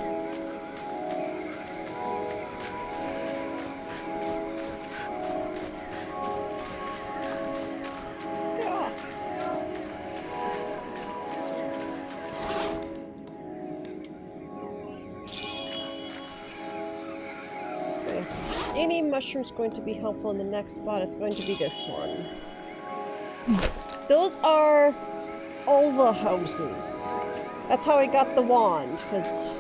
Yeah. Okay. Any mushroom's going to be helpful in the next spot. It's going to be this one. Those are all the houses. That's how I got the wand, because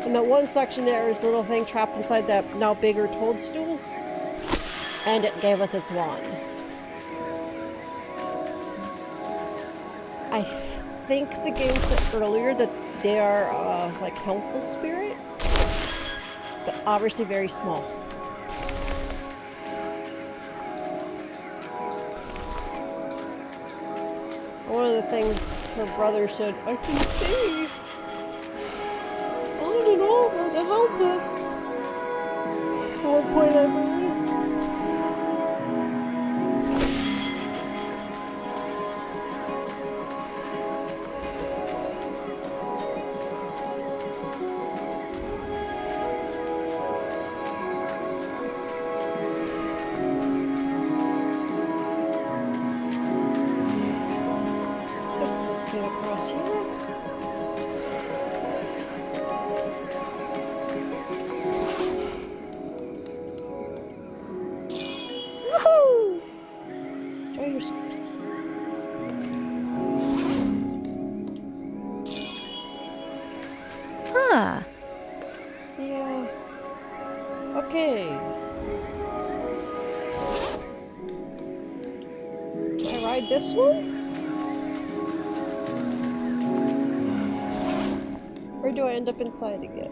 in that one section there is a little thing trapped inside that now bigger toadstool, and it gave us its wand. I think the game said earlier that they are like helpful spirit, but obviously very small. One of the things her brother said, I can see on and over to help us. At one point, I believe. Let's get across here. Enjoy your skirt. Huh. Yeah. Okay. Can I ride this one? Or do I end up inside again?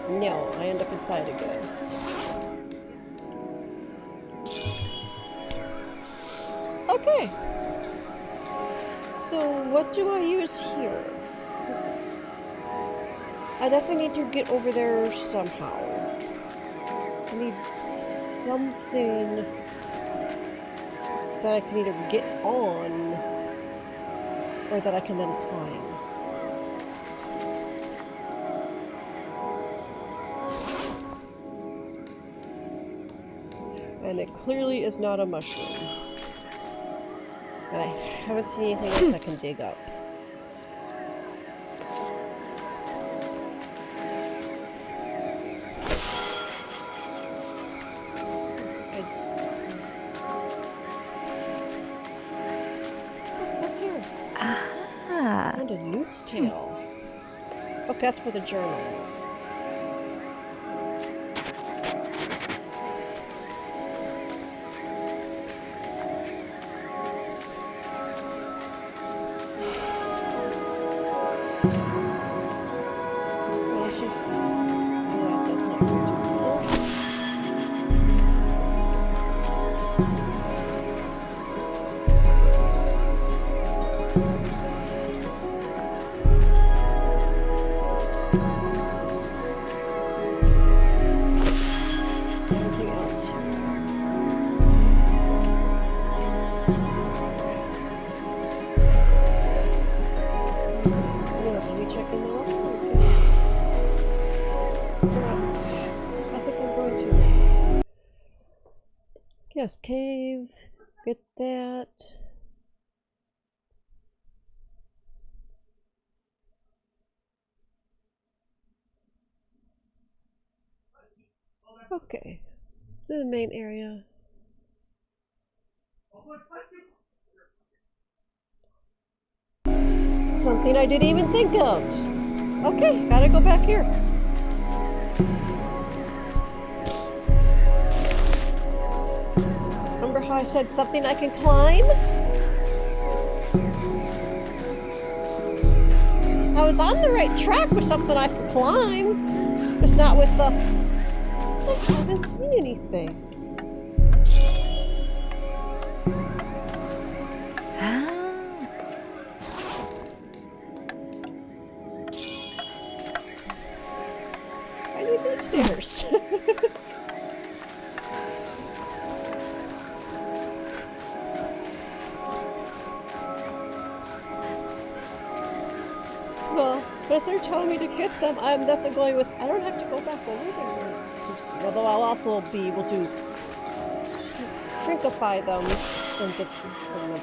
No, I end up inside again. Okay. So what do I use here? I definitely need to get over there somehow. I need something that I can either get on or that I can then climb. And it clearly is not a mushroom. And I haven't seen anything else I can dig up. What's here? Ah. Found a newt's tail. Okay, that's for the journal. Let's just... Yeah, that's not going to help. Anything else here? Yeah, let me check in the rest of I think I'm going to. Yes, cave. Get that. Okay. To the main area. Something I didn't even think of. Okay, gotta go back here. Remember how I said something I can climb? I was on the right track with something I could climb. Just not with the... I haven't seen anything. I need these stairs. Well, as they're telling me to get them, I'm definitely going with, I don't have to go back over there. Although I'll also be able to shrinkify them and get them back.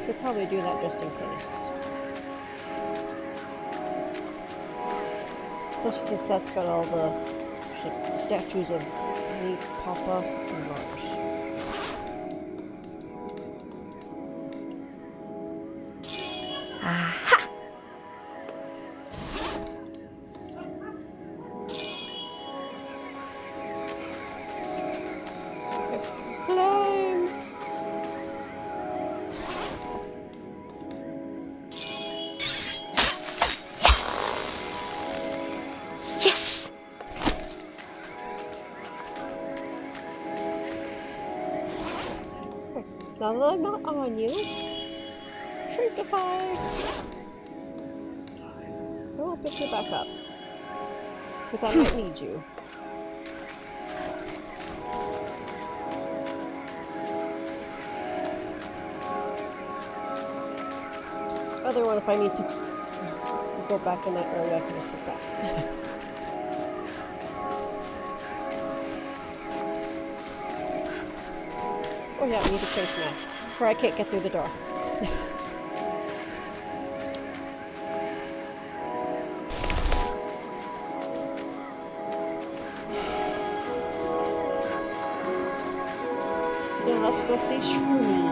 Could probably do that just in case. Especially since that's got all the like, statues of me, Papa, and Mars. Aha! Climb! Yes! Now that I'm not on you, shrinkify! I won't pick you back up. Because I might need you. Other one, if I need to go back in that area, I can just put back. Oh yeah, I need to change mass, or I can't get through the door. Now let's go see Shroomy.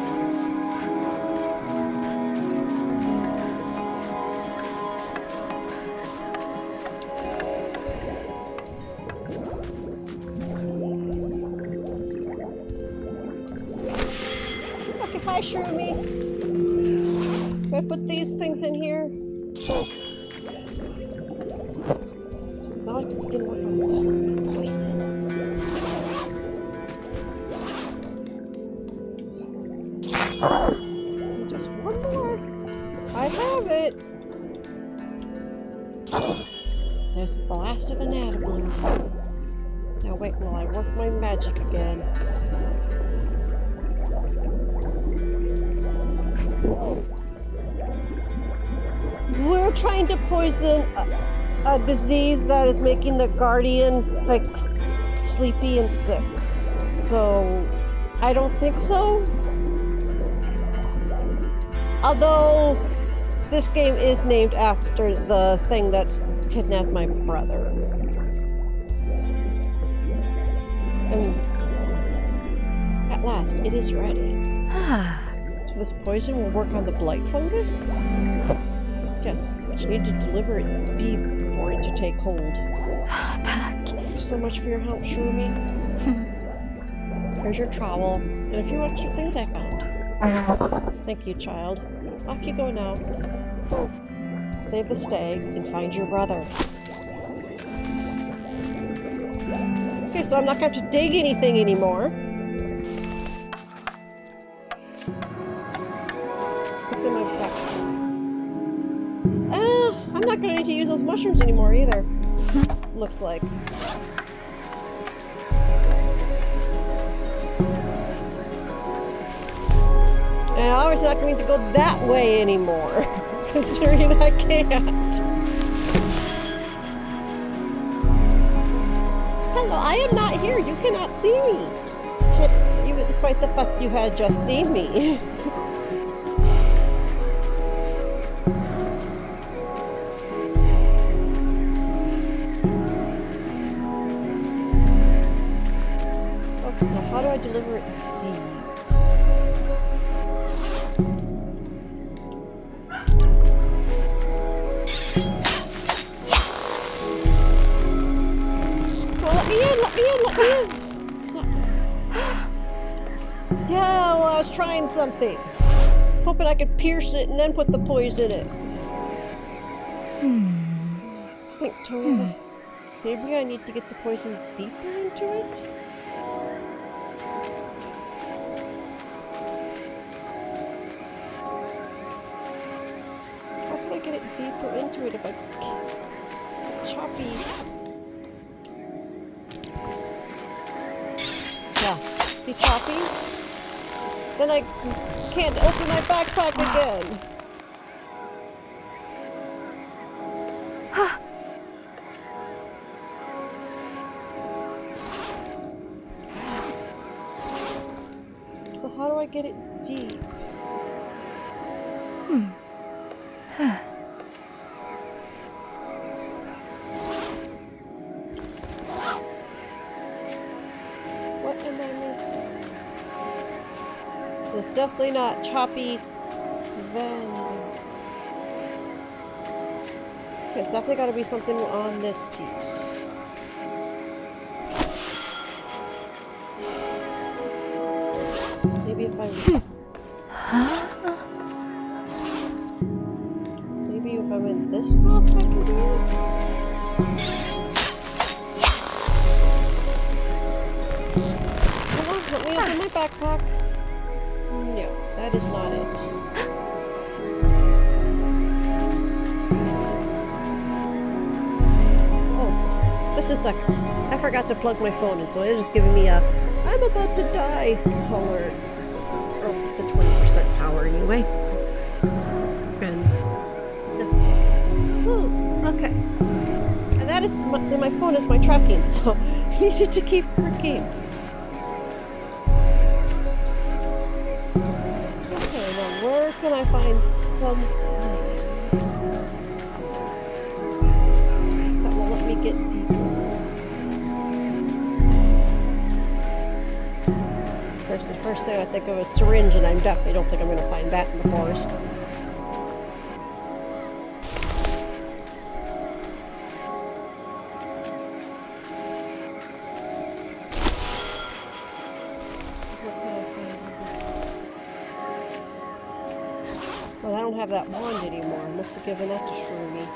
Okay, hi Shroomy. Can I put these things in here? Now I can work on the poison. Just one more. I have it. This is the last of the nano bloom. Now wait while I work my magic again. We're trying to poison a disease that is making the guardian like sleepy and sick. So I don't think so. Although this game is named after the thing that's kidnapped my brother. And at last, it is ready. So this poison will work on the blight fungus? Yes, but you need to deliver it deep for it to take hold. Thank you so much for your help, Shroomy. Here's your trowel, and a few extra things I found. Thank you, child. Off you go now. Save the stag and find your brother. Okay, so I'm not going to dig anything anymore. What's in my backpack? I'm not going to need to use those mushrooms anymore either. Looks like. And I was not going to go that way anymore, considering I can't. Hello, I am not here. You cannot see me. Even despite the fact you had just seen me. deliver it deep. Oh, let me in! Let me in! Let me in! Stop. Yeah, well, I was trying something. Hoping I could pierce it and then put the poison in it. I think totally. Maybe I need to get the poison deeper into it? How can I get it deeper into it if I... Choppy. Yeah. Be choppy. Then I can't open my backpack again. So how do I get it deep? What am I missing? It's definitely not choppy then. Okay, it's definitely got to be something on this piece. Maybe if I... Maybe if I win this mask I can do it? Come on, let me open my backpack. No, that is not it. Oh, just a second. I forgot to plug my phone in, so it's just giving me a I'm about to die alert. Or the 20% power anyway. And just close. Okay. And that is my phone is my tracking, so I needed to keep working. Okay, now where can I find something that will let me get deeper? Of course, the first thing I think of is syringe, and I definitely don't think I'm going to find that in the forest. Well, I don't have that wand anymore. I must have given that to Röki.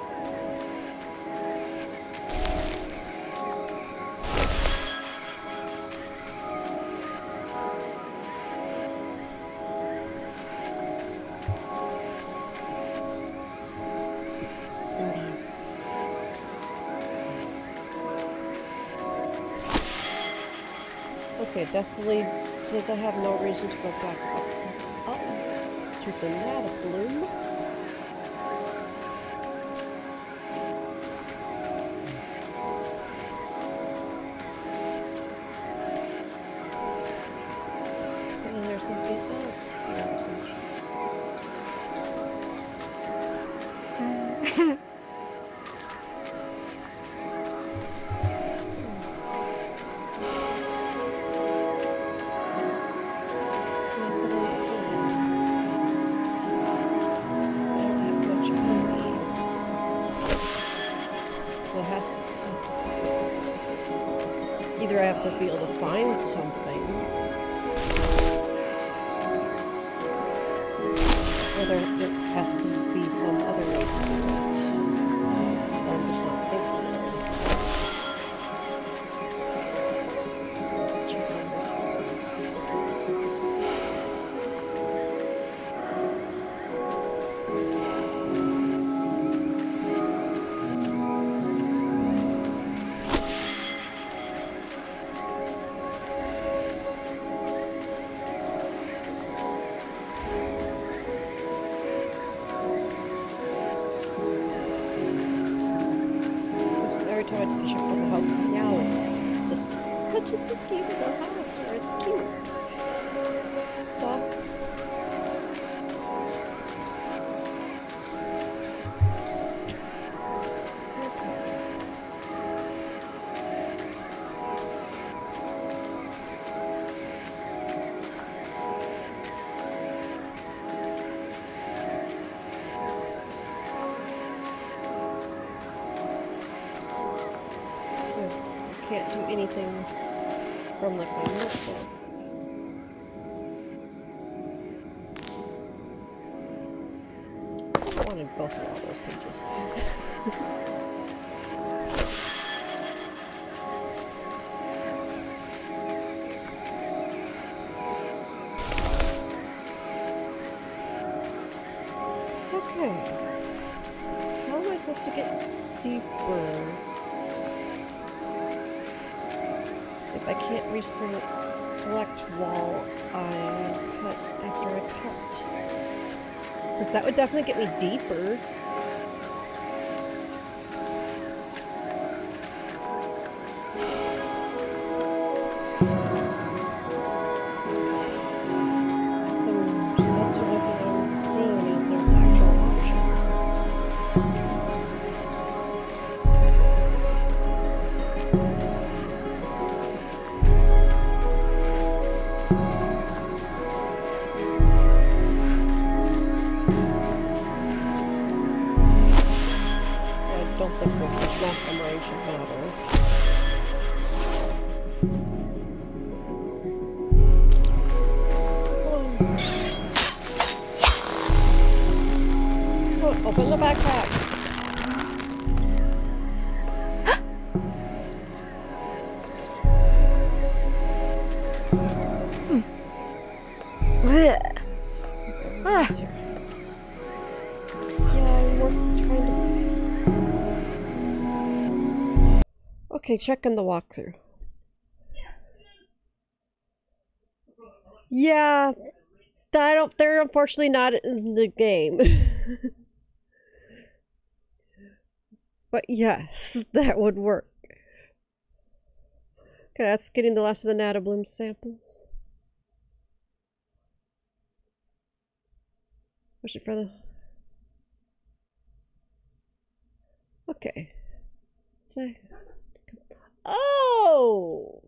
Okay, definitely says I have no reason to go back up to the banana bloom. And there's something else here. Either I have to be able to find something, or there has to be some other way to do it that I'm just not thinking of. Let's check over every time I check on the house now, it's just such a picky little house where it's cute stuff. can't do anything from like my notebook. I don't want to go through all those pages. Okay. How am I supposed to get deeper if I can't select while I cut after I cut? Because that would definitely get me deeper. That's the only thing I'm seeing as an actual option. I don't think which mask I'm wearing should matter. Come on, open the backpack. Okay, check in the walkthrough. Yeah, they're unfortunately not in the game. But yes, that would work. Okay, that's getting the last of the Nata Bloom samples. Push it further. Okay. Say. Oh!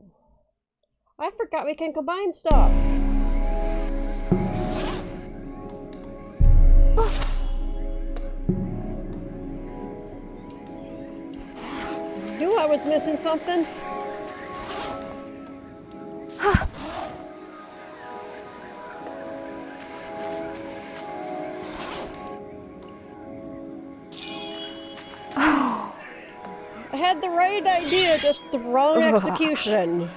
I forgot we can combine stuff. Knew I was missing something. I had the right idea, just the wrong execution.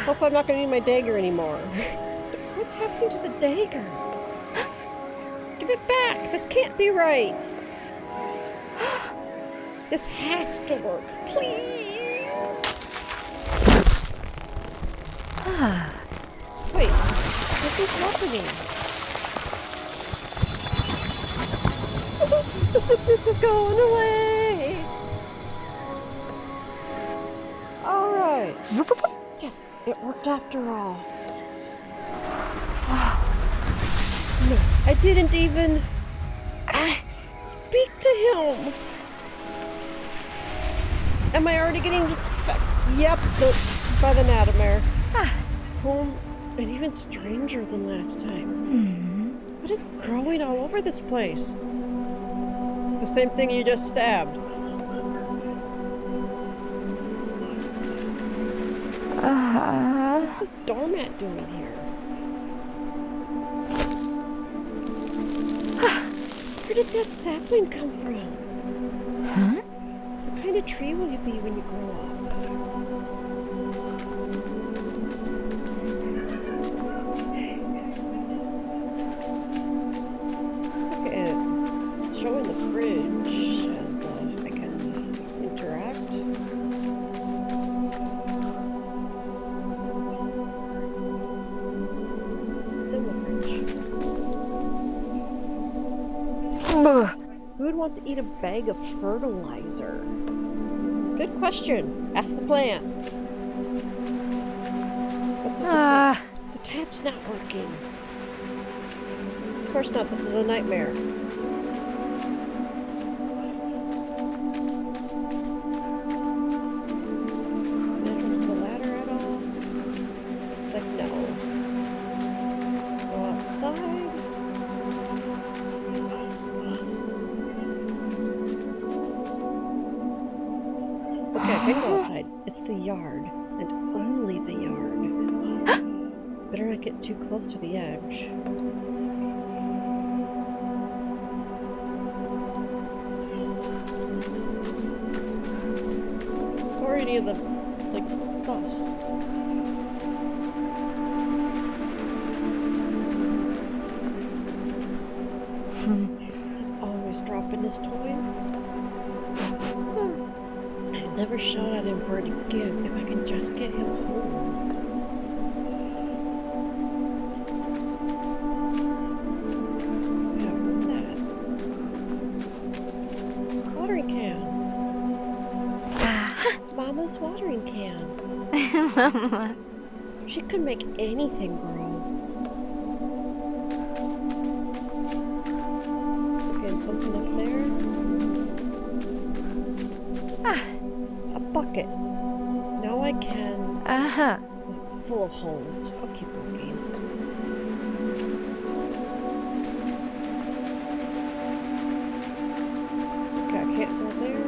Hopefully I'm not going to need my dagger anymore. What's happening to the dagger? Give it back! This can't be right! This has to work, please! Wait, something's happening. This is going away! Alright. Yes, it worked after all. No, I didn't even speak to him! Am I already getting... Yep, by the Natamare. Home, and even stranger than last time. What is growing all over this place? The same thing you just stabbed. What's this doormat doing here? Where did that sapling come from? Huh? What kind of tree will you be when you grow up? Okay, it's showing the fridge as I can interact. What's in the fridge? Who would want to eat a bag of fertilizer? Good question. Ask the plants. What's in the sink? The tap's not working. Of course not. This is a nightmare. Entrance to the ladder at all? It's like no. Go outside. outside. It's the yard. And only the yard. Better not get too close to the edge. Or any of the, like, stuffs. He's always dropping his toys. I'll never shout at him for it again if I can just get him home. Yeah, what's that? Watering can. Mama's watering can. Mama. She could make anything grow. Again, something up there. A bucket. Now I can. Full of holes. I'll keep looking. Okay, I can't go there.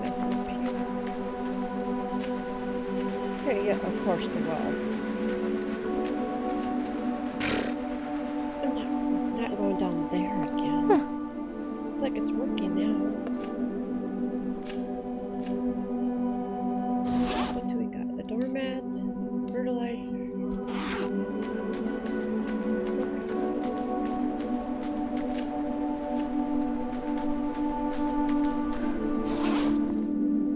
Nothing up here. Okay, yeah, of course the well. Not going down there again. Looks like it's working now. What do we got? A doormat, fertilizer.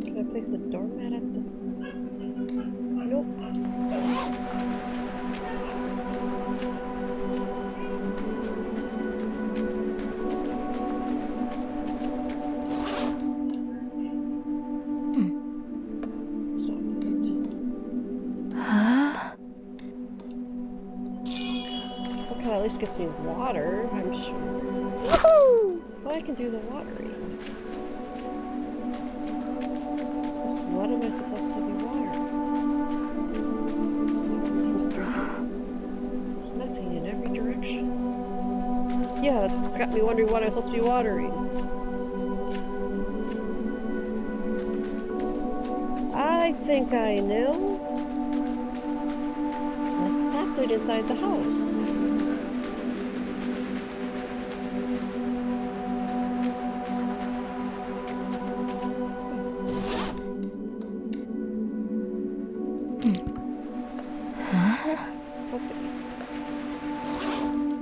Can I place the doormat at the... Nope. At least gets me water, I'm sure. Woohoo! Well, I can do the watering. Just what am I supposed to be watering? There's nothing in every direction. Yeah, it's got me wondering what I'm supposed to be watering. I think I know. The sapling inside the house.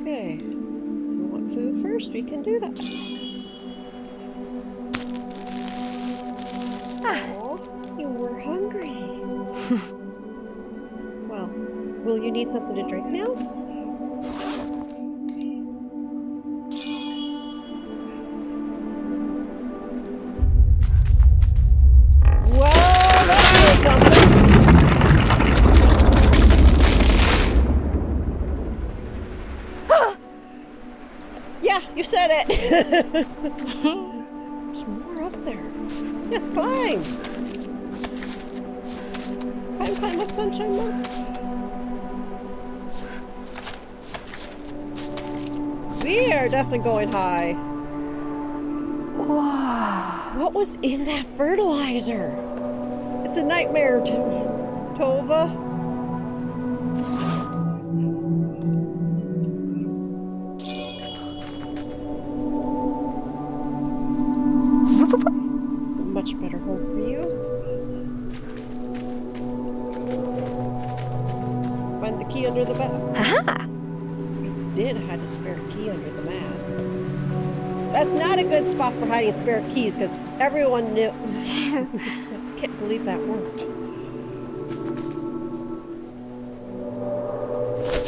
Okay, we want food first, we can do that. Oh, you were hungry. Well, will you need something to drink now? Well, that's doing something. Yeah, you said it! There's more up there. Yes, climb! Climb, climb up, Sunshine Mom. We are definitely going high. Whoa. What was in that fertilizer? It's a nightmare, Tova. It's a much better home for you. Find the key under the mat. Aha! I did hide a spare key under the mat. That's not a good spot for hiding spare keys because everyone knew. I can't believe that worked.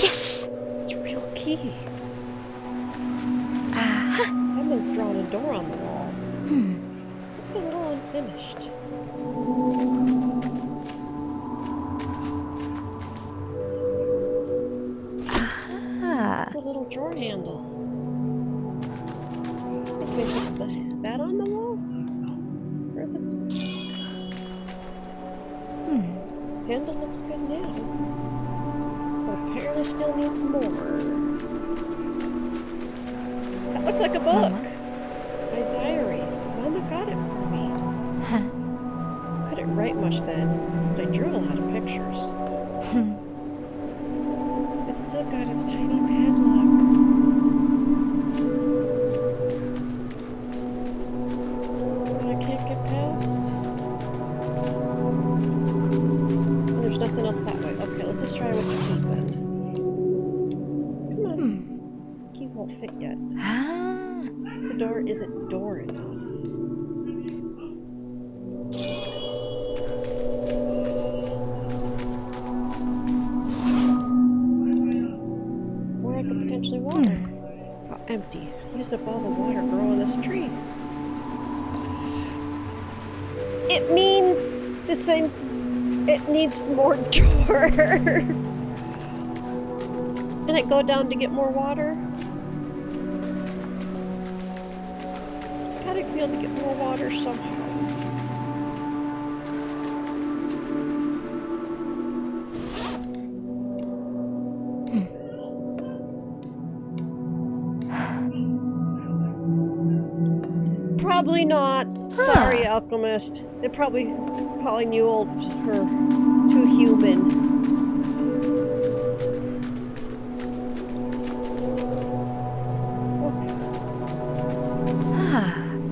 Yes! It's a real key. Aha! Someone's drawn a door on the wall. Hmm. Looks a little unfinished. Aha! It's a little drawer handle. I think we put that on the wall? Or the... Handle looks good now. But apparently still needs more. That looks like a book. Mama? My diary. Mama got it for me. Couldn't write much then, but I drew a lot of pictures. It's still got its tiny padlock. But I can't get past. There's nothing else that way. Okay, let's just try with the key then. Come on. Key won't fit yet. The door isn't door enough. Or I could potentially water. Oh, empty. Used up all the water growing this tree. It means the same. It needs more door. And I go down to get more water. Gotta be able to get more water somehow. Probably not. Sorry, alchemist. They're probably calling you old or too human.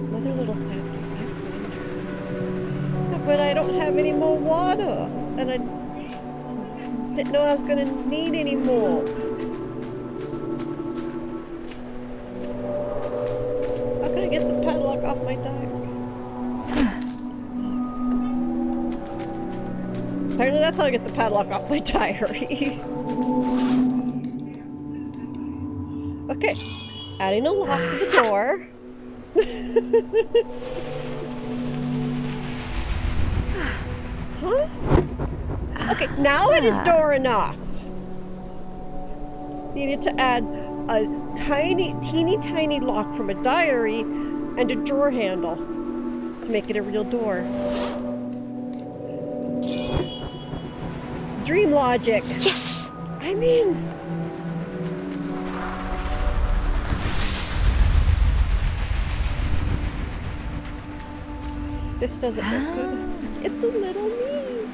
Another little sapling. But I don't have any more water, and I didn't know I was gonna need any more. How can I get the padlock off my diary? Apparently that's how I get the padlock off my diary. Okay, adding a lock to the door. Huh? Okay, now it is door enough. Needed to add a teeny tiny lock from a diary and a drawer handle to make it a real door. Dream logic. Yes! I'm in. This doesn't look good. It's a little me.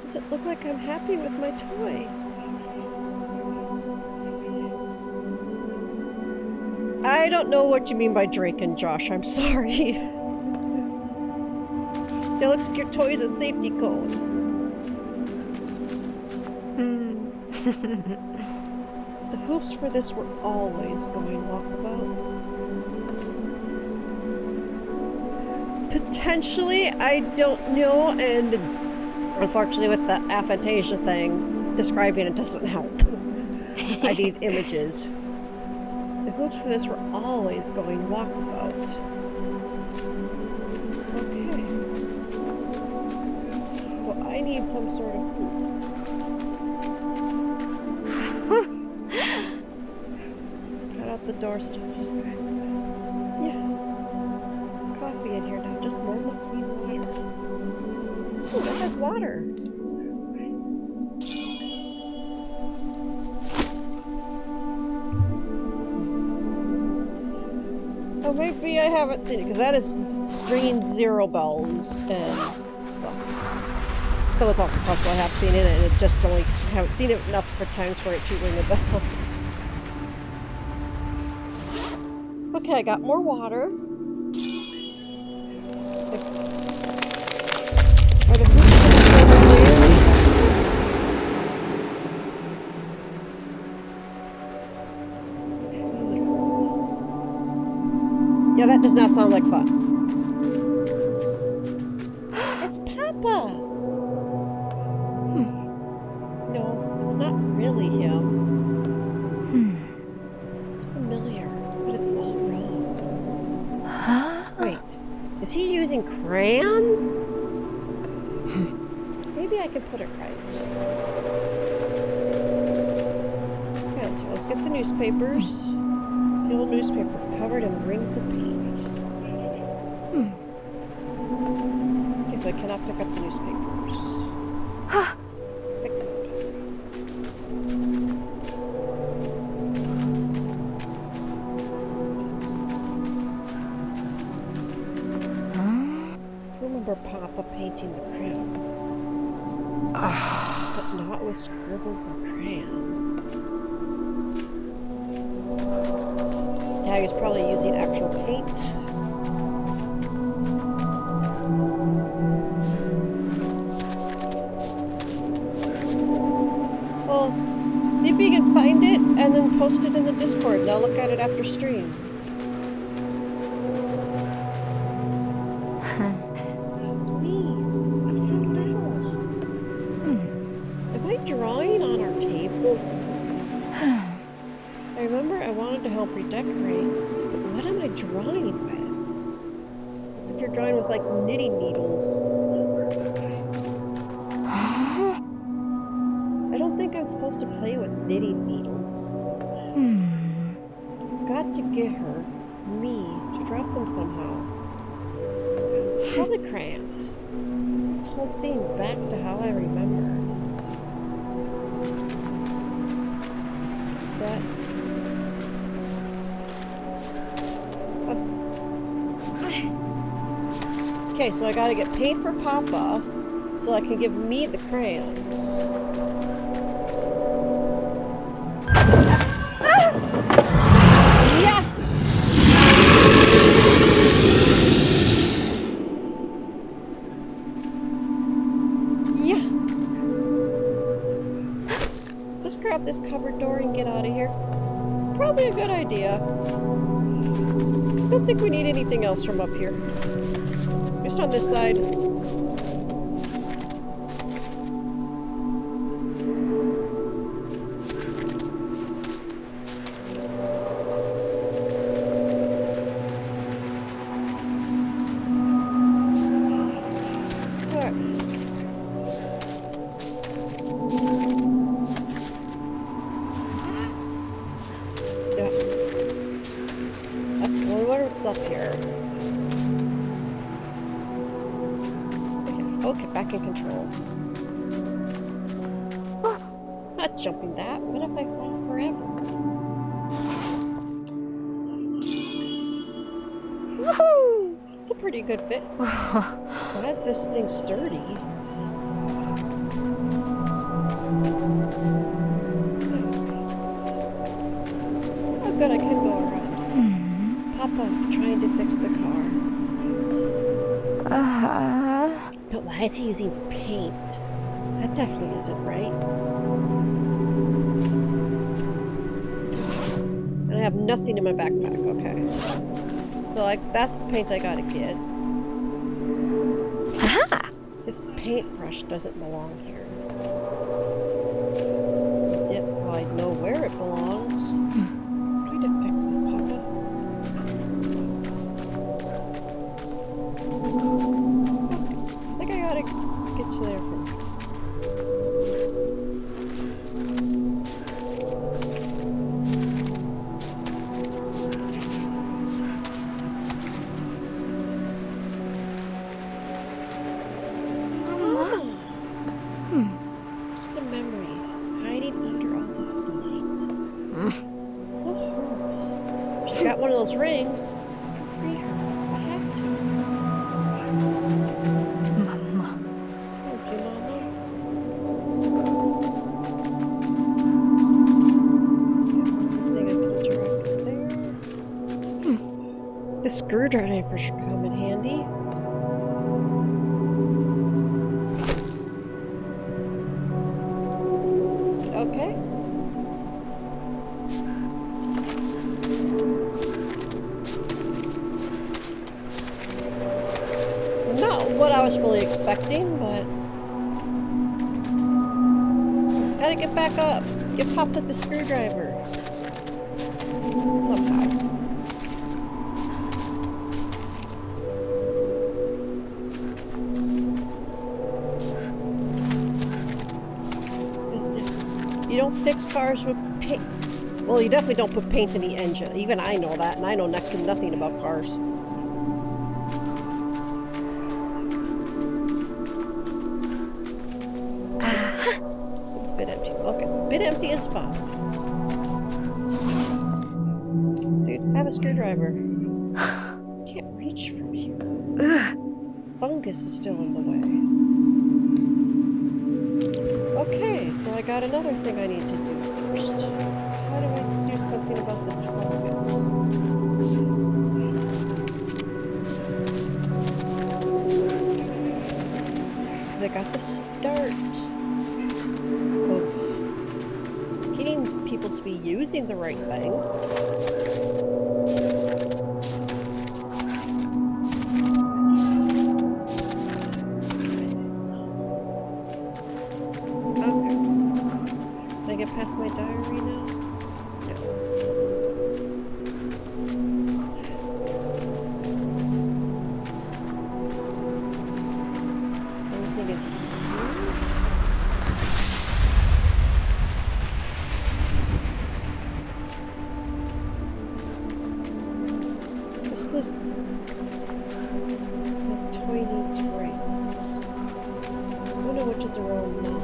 Does it look like I'm happy with my toy? I don't know what you mean by Drake and Josh. I'm sorry. It looks like your toy's a safety cone. The hoops for this were always going walkabout. Potentially, I don't know, and unfortunately with the aphantasia thing, describing it doesn't help. I need images. The hoops for this were always going walkabout. Okay. So I need some sort of hoops. Cut out the door so just... Yeah. Coffee in here now, just normal clean water. Ooh, that has water. Oh, maybe I haven't seen it, because that is ringing 0 bells, and, well, though it's also possible I have seen it, and it just only haven't seen it enough for times for it to ring a bell. Okay, I got more water. Are the hoops going to go over there or something? Yeah, that does not sound like fun. It's Papa! No, it's not really him. It's familiar, but it's all wrong. Wait, is he using crayons? Maybe I can put it right. Okay, so let's get the newspapers. The old newspaper covered in rings of paint. Okay, so I cannot pick up the newspapers. Fix this pen. But not with scribbles and crayon. Yeah, he's probably using actual paint. Well, see if you can find it and then post it in the Discord and I'll look at it after stream. It's me. I'm so little. Am I drawing on our table? I remember I wanted to help redecorate, but what am I drawing with? Looks like you're drawing with like knitting needles. I don't think I'm supposed to play with knitting needles. Got to get her, me, to drop them somehow. Probably crayons. This whole scene back to how I remember. But okay, so I gotta get paint for Papa so I can give me the crayons. Yeah! Yeah! Let's grab this cupboard door and get out of here. Probably a good idea. Don't think we need anything else from up here. Just on this side. Up here. Okay, back in control. Not jumping that. What if I fall forever? Woohoo! It's a pretty good fit. Glad this thing's sturdy. Oh good, I can go around. Papa trying to fix the car. But why is he using paint? That definitely isn't right. And I have nothing in my backpack, okay. So like that's the paint I gotta get. This paintbrush doesn't belong here. Well, I know where it belongs. Trying to fix this, Papa. I think I gotta get to there from. Just a memory hiding under all this blight. It's so horrible. She's got one of those rings. Free her. I have to. Mama. Thank you, Mama. Thing I can direct there. The screwdriver should come in handy. Okay. Not what I was fully expecting, but gotta get back up. Get popped with the screwdriver. Somehow. You don't fix cars with paint. Well, you definitely don't put paint in the engine. Even I know that, and I know next to nothing about cars. It's a bit empty. Okay, a bit empty is fine. Dude, I have a screwdriver. Can't reach from here. Fungus is still in the way. Okay, so I got another thing I need to do first. How do I do something about this focus? Because I got the start of getting people to be using the right thing. Okay. Can I get past my diary now? No. Anything in here? Just the tiny springs. I don't know which is around now.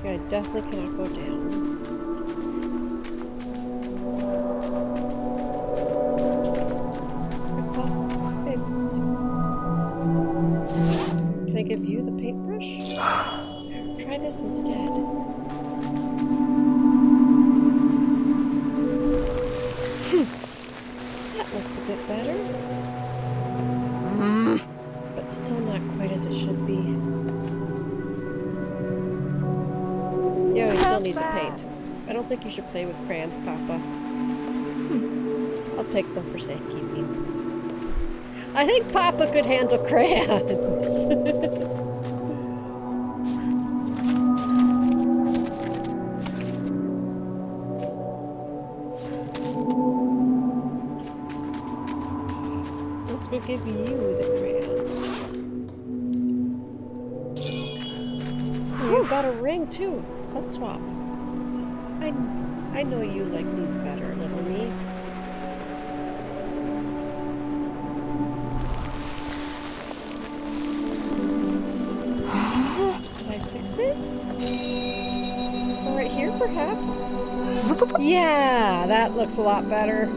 Yeah, I definitely cannot go down. Hey, can I give you the paintbrush? Try this instead. That looks a bit better. But still not quite as it should be. Yeah, we still need the paint. I don't think you should play with crayons, Papa. I'll take them for safekeeping. I think Papa could handle crayons. Let's go give you the crayons. Oh, you've got a ring too. Let's swap. I know you like these better, little me. Did I fix it? Oh, right here, perhaps? Yeah, that looks a lot better.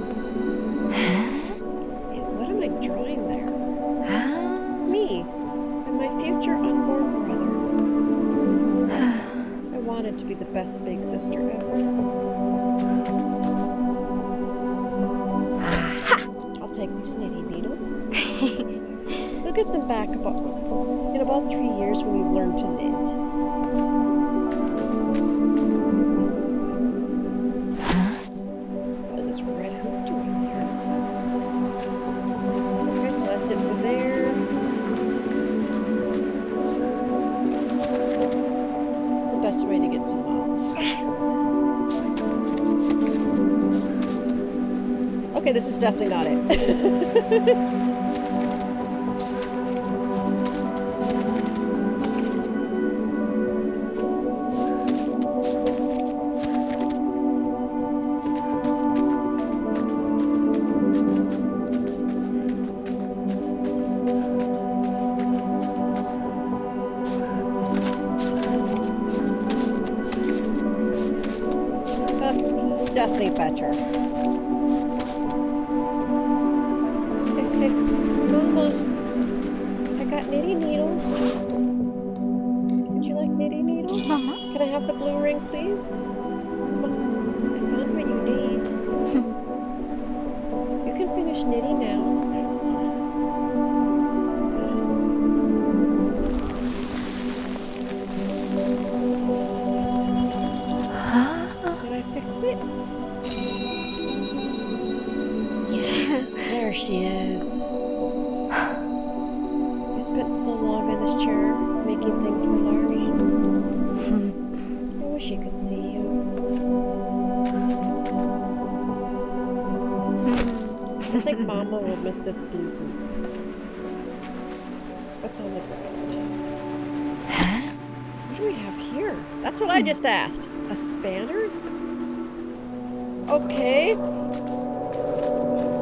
What am I drawing there? It's me and my future unborn brother. I wanted to be the best big sister ever. I'll take these knitting needles. We'll get them back in about 3 years when we've learned to knit. What is this red hoop doing here? Okay, so that's it for there. It's the best way to get to Mom. Okay, this is definitely not it. Definitely better. Hey, Mama, I got knitting needles. Would you like knitting needles? Mama? Can I have the blue ring, please? I found what you need. You can finish knitting now. Did I fix it? Yeah, there she is. You spent so long in this chair making things for Larry. I wish he could see you. I think Mama will miss this blue hoop. What's on the ground? What do we have here? That's what I just asked. A spanner? Okay.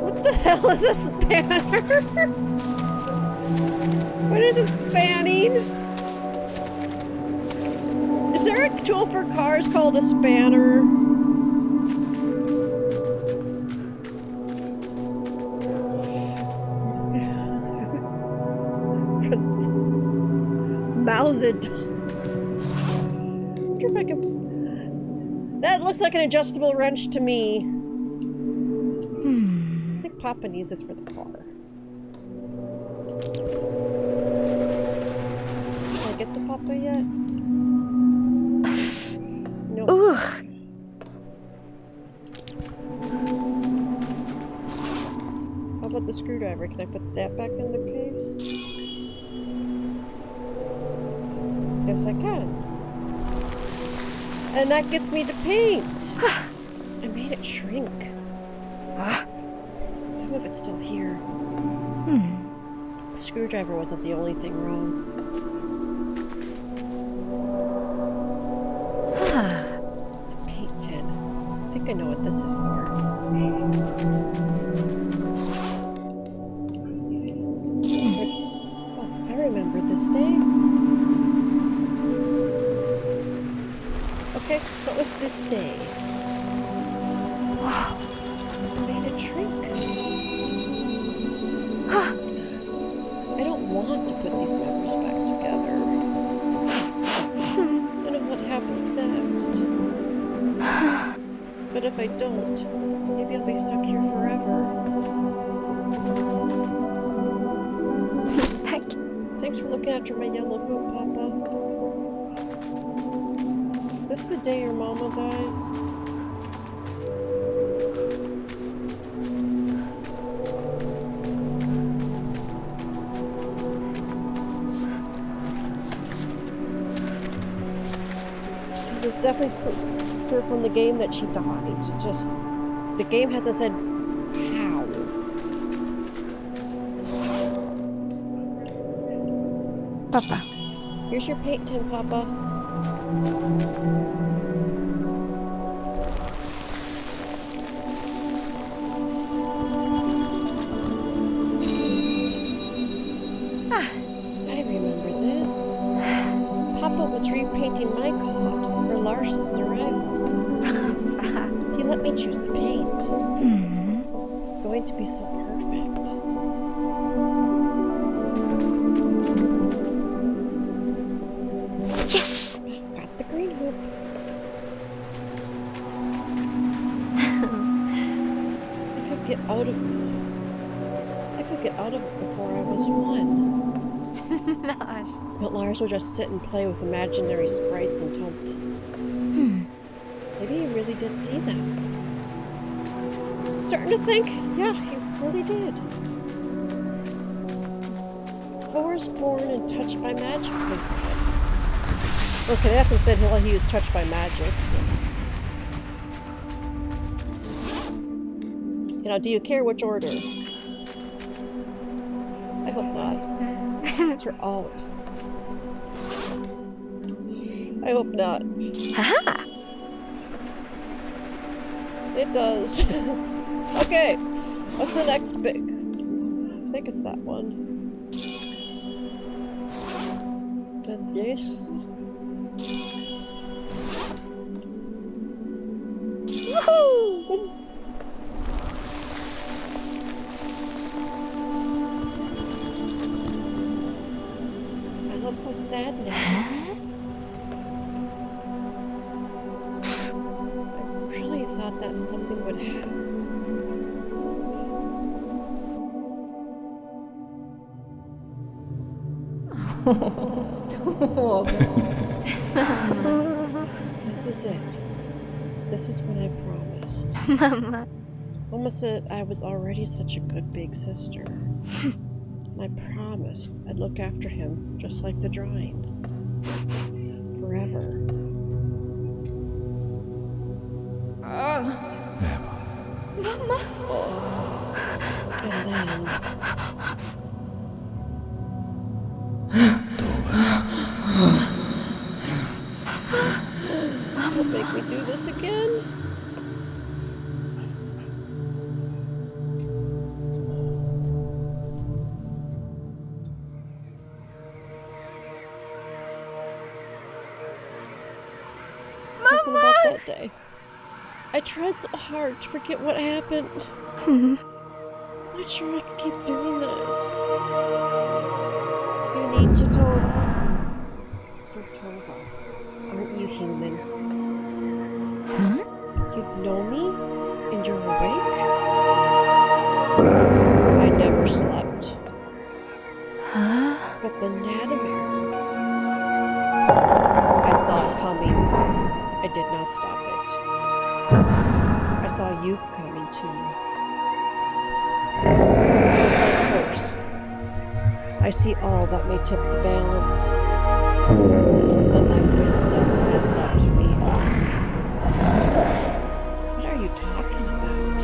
What the hell is a spanner? What is it spanning? Is there a tool for cars called a spanner? supposed. I wonder if I can. That looks like an adjustable wrench to me. I think Papa needs this for the car. Can I get to Papa yet? Nope. Ooh. How about the screwdriver? Can I put that back in the case? Yes, I can. And that gets me to paint. I made it shrink. Some of it's still here. The screwdriver wasn't the only thing wrong. The paint tin. I think I know what this is for. Oh, I remember this day. Okay, what was this day? I made it shrink. I don't want to put these memories back together. I know what happens next. But if I don't, maybe I'll be stuck here forever. Thanks for looking after my yellow hoop, Papa. Is this the day your mama dies? Because it's definitely clear from the game that she died. It's just, the game hasn't said how. Papa. Here's your paint tin, Papa. I remember this. Papa was repainting my cot for Lars's arrival. He let me choose the paint. It's going to be so perfect. Yes! Got the green hoop. I could get out of it before I was 1. But Lars would just sit and play with imaginary sprites and tomtas. Maybe he really did see them. Starting to think, yeah, he really did. 4 is born and touched by magic, they said. Okay, they haven't said he was touched by magic, so. You know, do you care which order? I hope not. You're always. I hope not. Haha! It does. Okay, what's the next big? I think it's that one. And this. Woohoo! I look so sad now. I really thought that something would happen. This is it. This is what I promised. Mama. Mama said I was already such a good big sister. I promised I'd look after him just like the drawing. Forever. Mama. And then... Don't make me do this again. Something about that day. I tried so hard to forget what happened. I'm not sure I can keep doing this. You need to, Tony. you human. Huh? You know me? And you're awake? I never slept. Huh? But the Natamir. I saw it coming. I did not stop it. I saw you coming too. It's my curse. I see all that may tip the balance. But my wisdom has left me. What are you talking about?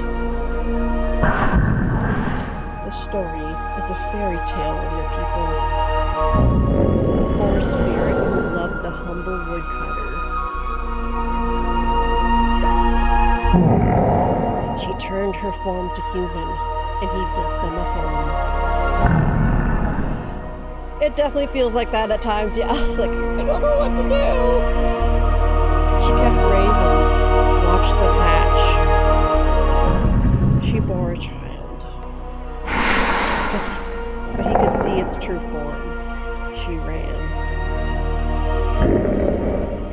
The story is a fairy tale of your people. A forest spirit who loved the humble woodcutter. She turned her form to human, and he built them a home. It definitely feels like that at times, yeah. It's like, I don't know what to do. She kept ravens, watched them hatch. She bore a child. But he could see its true form. She ran.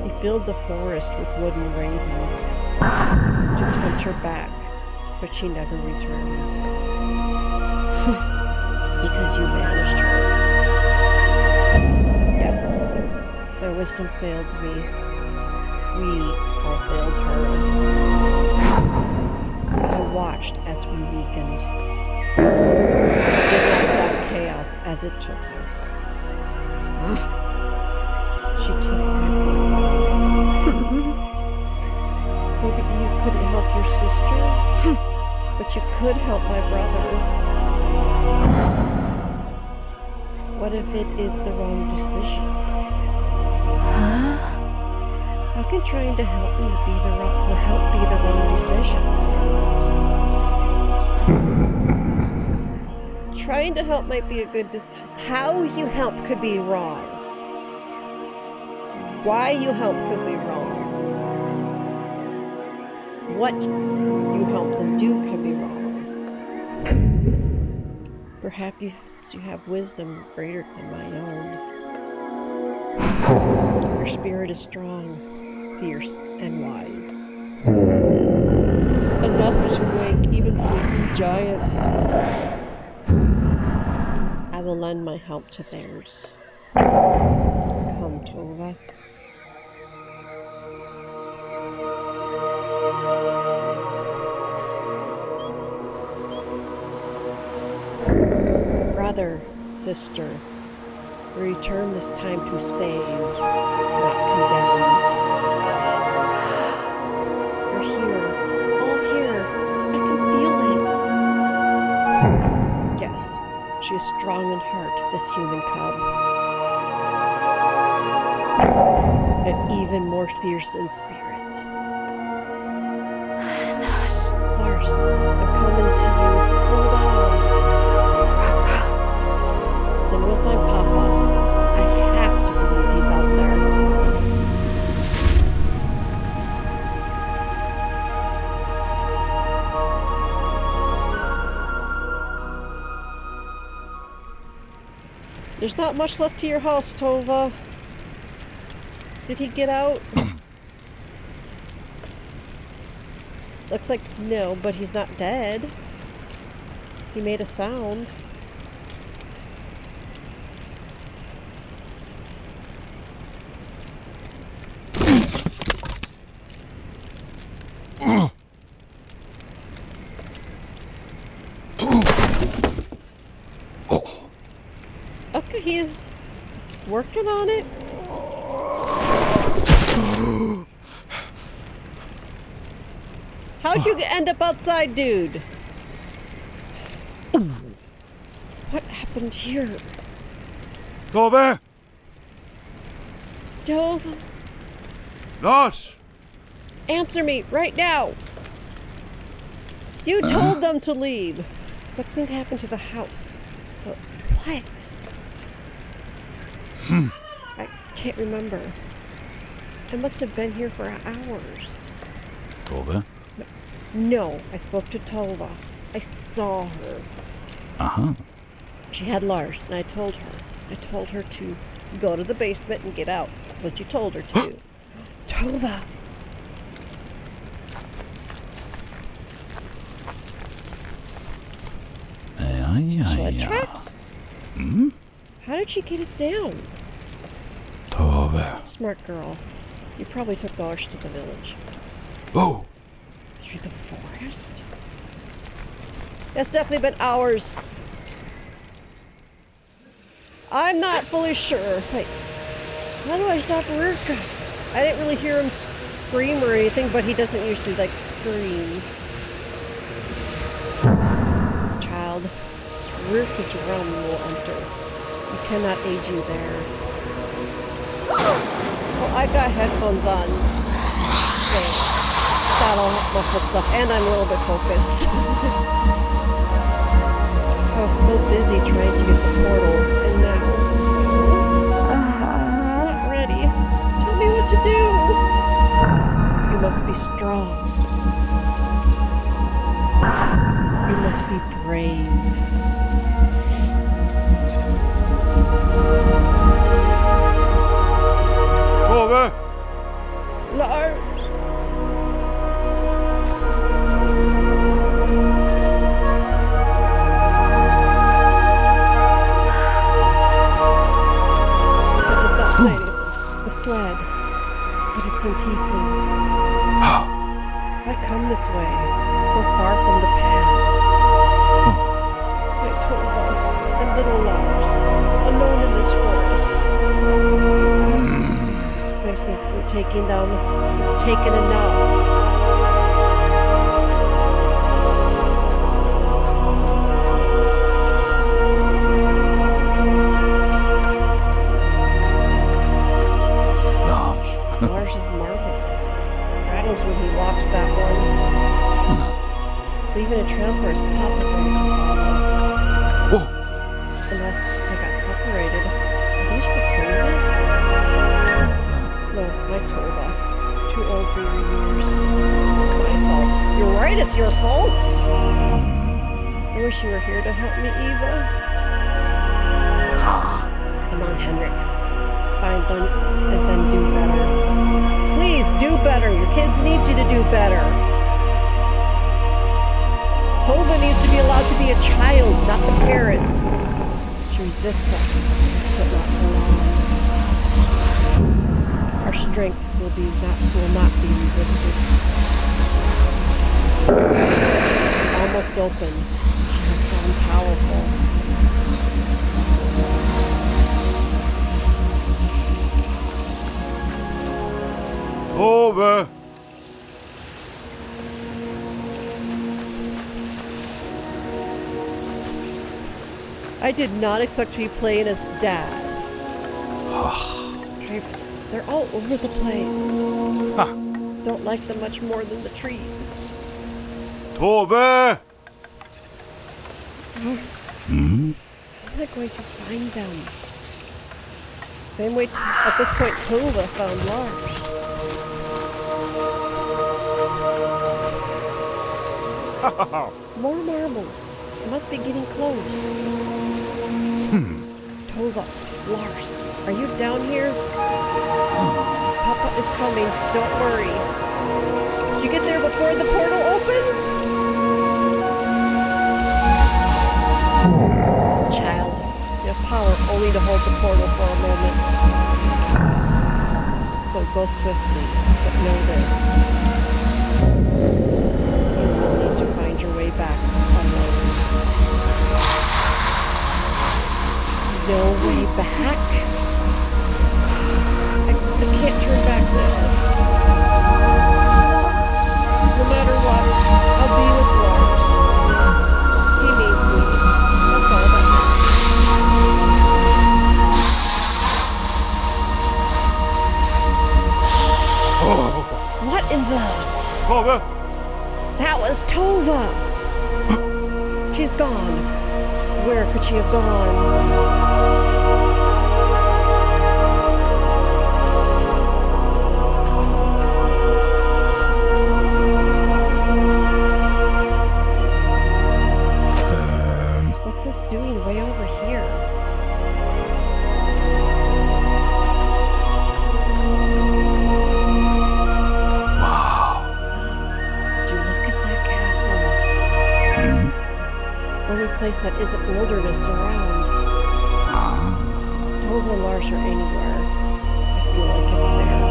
He filled the forest with wooden ravens to tempt her back, but she never returns. Because you banished her. Yes, my wisdom failed me. We all failed her. I watched as we weakened. Did not stop chaos as it took us. She took my brother. Maybe you couldn't help your sister, but you could help my brother. What if it is the wrong decision? Huh? How can trying to help me be the wrong decision? Trying to help might be a good decision. How you help could be wrong. Why you help could be wrong. What you help them do could be wrong. Perhaps you have wisdom greater than my own. Your spirit is strong, fierce, and wise. Enough to wake even sleeping giants. I will lend my help to theirs. Come, Tova. Brother, sister, we return this time to save, not condemn. You're here, all here. I can feel it. Yes, she is strong in heart, this human cub. And even more fierce in spirit. Lars, I'm coming to you. Hold on. Then we'll find Papa. I have to believe he's out there. There's not much left to your house, Tova. Did he get out? Looks like no, but he's not dead. He made a sound. Okay, he's working on it. How'd you end up outside, dude? What happened here? Tove! Tova, Lars! answer me right now. You told them to leave. Something happened to the house. But what? I can't remember. I must have been here for hours. Tove? No, I spoke to Tova. I saw her. Uh-huh. She had Lars, and I told her. I told her to go to the basement and get out. That's what you told her to do. Tova. Sled tracks? Hmm? How did she get it down? Tove. Smart girl. You probably took the horse to the village. Oh! Through the forest? It's definitely been hours. I'm not fully sure. Wait, how do I stop Röki? I didn't really hear him scream or anything, but he doesn't usually, like, scream. Child, it's Röki's realm you will enter. You cannot aid you there. Well, I got headphones on, so that'll muffle stuff, and I'm a little bit focused. I was so busy trying to get the portal, and now... I'm not ready. Tell me what to do. You must be strong. You must be brave. Tove! Lars! Let's not say anything. The sled. But it's in pieces. Why come this way? So far from the paths. My Tova and little Lars. Alone in this forest. This place isn't taking them. It's taken enough. Lars's marbles. Rattles when he walks that one. He's leaving a trail for his papa bear to follow. Whoa! Unless they got separated. Are these for Tova? No, my Tova. Too old for your years. My fault. You're right, it's your fault! I wish you were here to help me, Eva. Come on, Henrik. Find them and then do better. Please, do better! Your kids need you to do better! Tova needs to be allowed to be a child, not the parent. She resists us, but not for long. Our strength will not be resisted. It's almost open. She has gone powerful. Tove! I did not expect to be playing as Dad. Favorites. They're all over the place. Don't like them much more than the trees. Tove! How am I going to find them? Same way at this point Tova found Lars. More marbles. It must be getting close. Tova, Lars, are you down here? Papa is coming. Don't worry. Did you get there before the portal opens? Child, you have power only to hold the portal for a moment. So go swiftly, but know this. You will need to find your way back alone. No way back? I can't turn back now. No matter what, I'll be with Lars. He needs me. That's all that matters. What in the... Tove! That was Tova! She's gone. Where could she have gone? What's this doing way over here? place that isn't wilderness around. Tova and Lars are anywhere. I feel like it's there.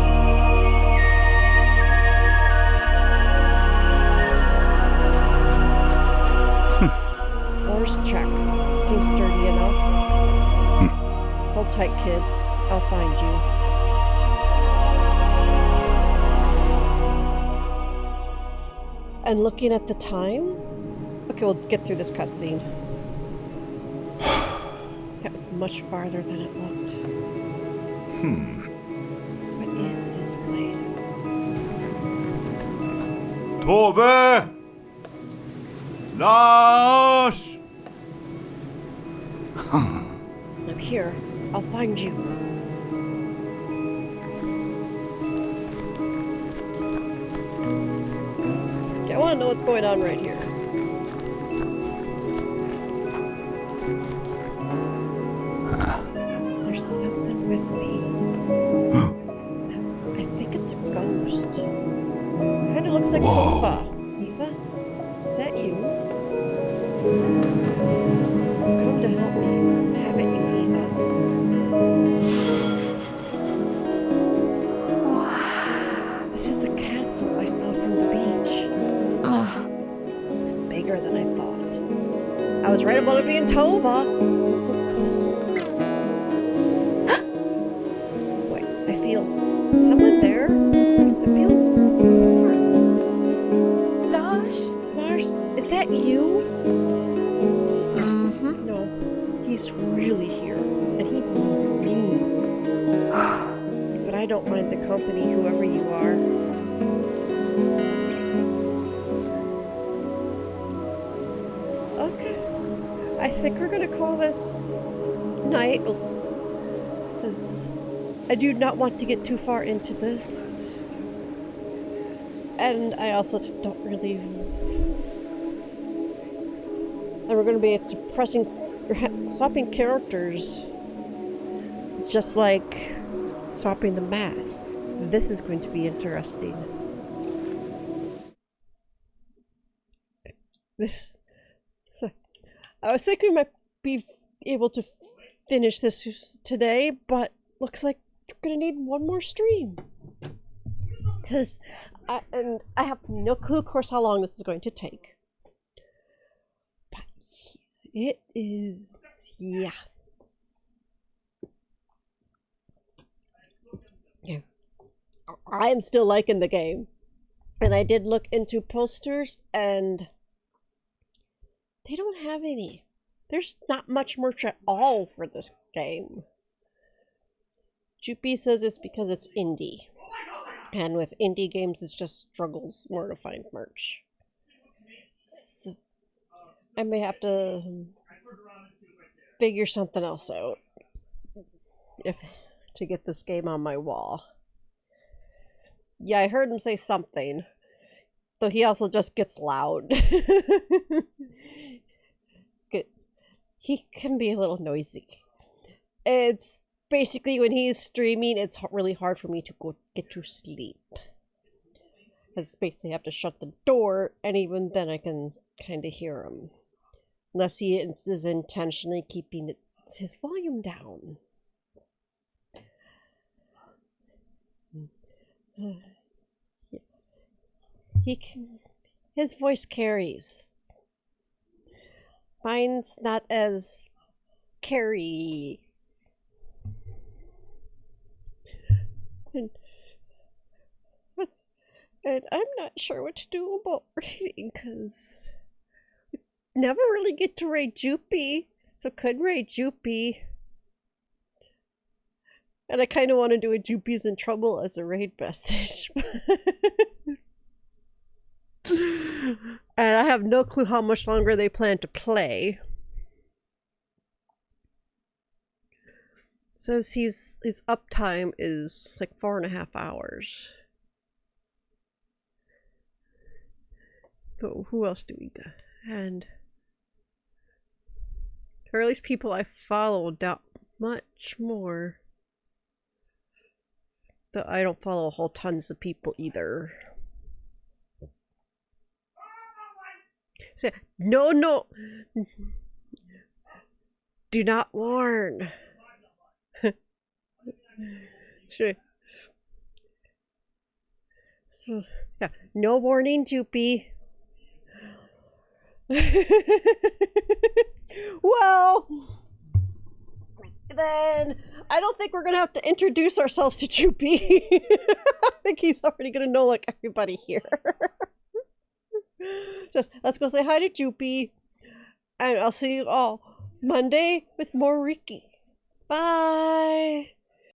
Lars check. Seems sturdy enough. Hold tight, kids. I'll find you. And looking at the time... Okay, we'll get through this cutscene. That was much farther than it looked. What is this place? Tove! Lars! Look here. I'll find you. Okay, I want to know what's going on right here. There's something with me. I think it's a ghost. Kind of looks like Tova. Eva? Is that you? Come to help me. Haven't you, Eva? This is the castle I saw from the beach. It's bigger than I thought. I was right about it being Tova. It's so cool. Wait, I feel someone there. It feels warm. Lars? Lars, is that you? No, he's really here, and he needs me. But I don't mind the company, whoever you are. Okay, I think we're gonna call this night, because I do not want to get too far into this. And I also don't really... And we're going to be swapping characters, just like swapping the masks. This is going to be interesting. So, I was thinking we might be able to finish this today, but looks like we're going to need one more stream. Because I have no clue, of course, how long this is going to take. But it is, yeah. I am still liking the game. And I did look into posters, and they don't have any. There's not much merch at all for this game. Joopy says it's because it's indie. And with indie games, it just struggles more to find merch. So I may have to figure something else out to get this game on my wall. Yeah, I heard him say something. Though he also just gets loud. He can be a little noisy. It's basically when he's streaming, it's really hard for me to get to sleep. Because basically I have to shut the door, and even then I can kind of hear him. Unless he is intentionally keeping his volume down. His voice carries. Mine's not as carry. And I'm not sure what to do about raiding, because we never really get to raid Joopy, so could raid Joopy. And I kind of want to do a Joopy's in Trouble as a raid message. And I have no clue how much longer they plan to play. Says his uptime is like 4.5 hours. So who else do we got? And or at least people I follow not much more. Though I don't follow whole tons of people either. So no. Do not warn. Sure. So, yeah, no warning, Joopy. Well, then I don't think we're gonna have to introduce ourselves to Joopy. I think he's already gonna know like everybody here. Just let's go say hi to Joopy, and I'll see you all Monday with more Röki. Bye.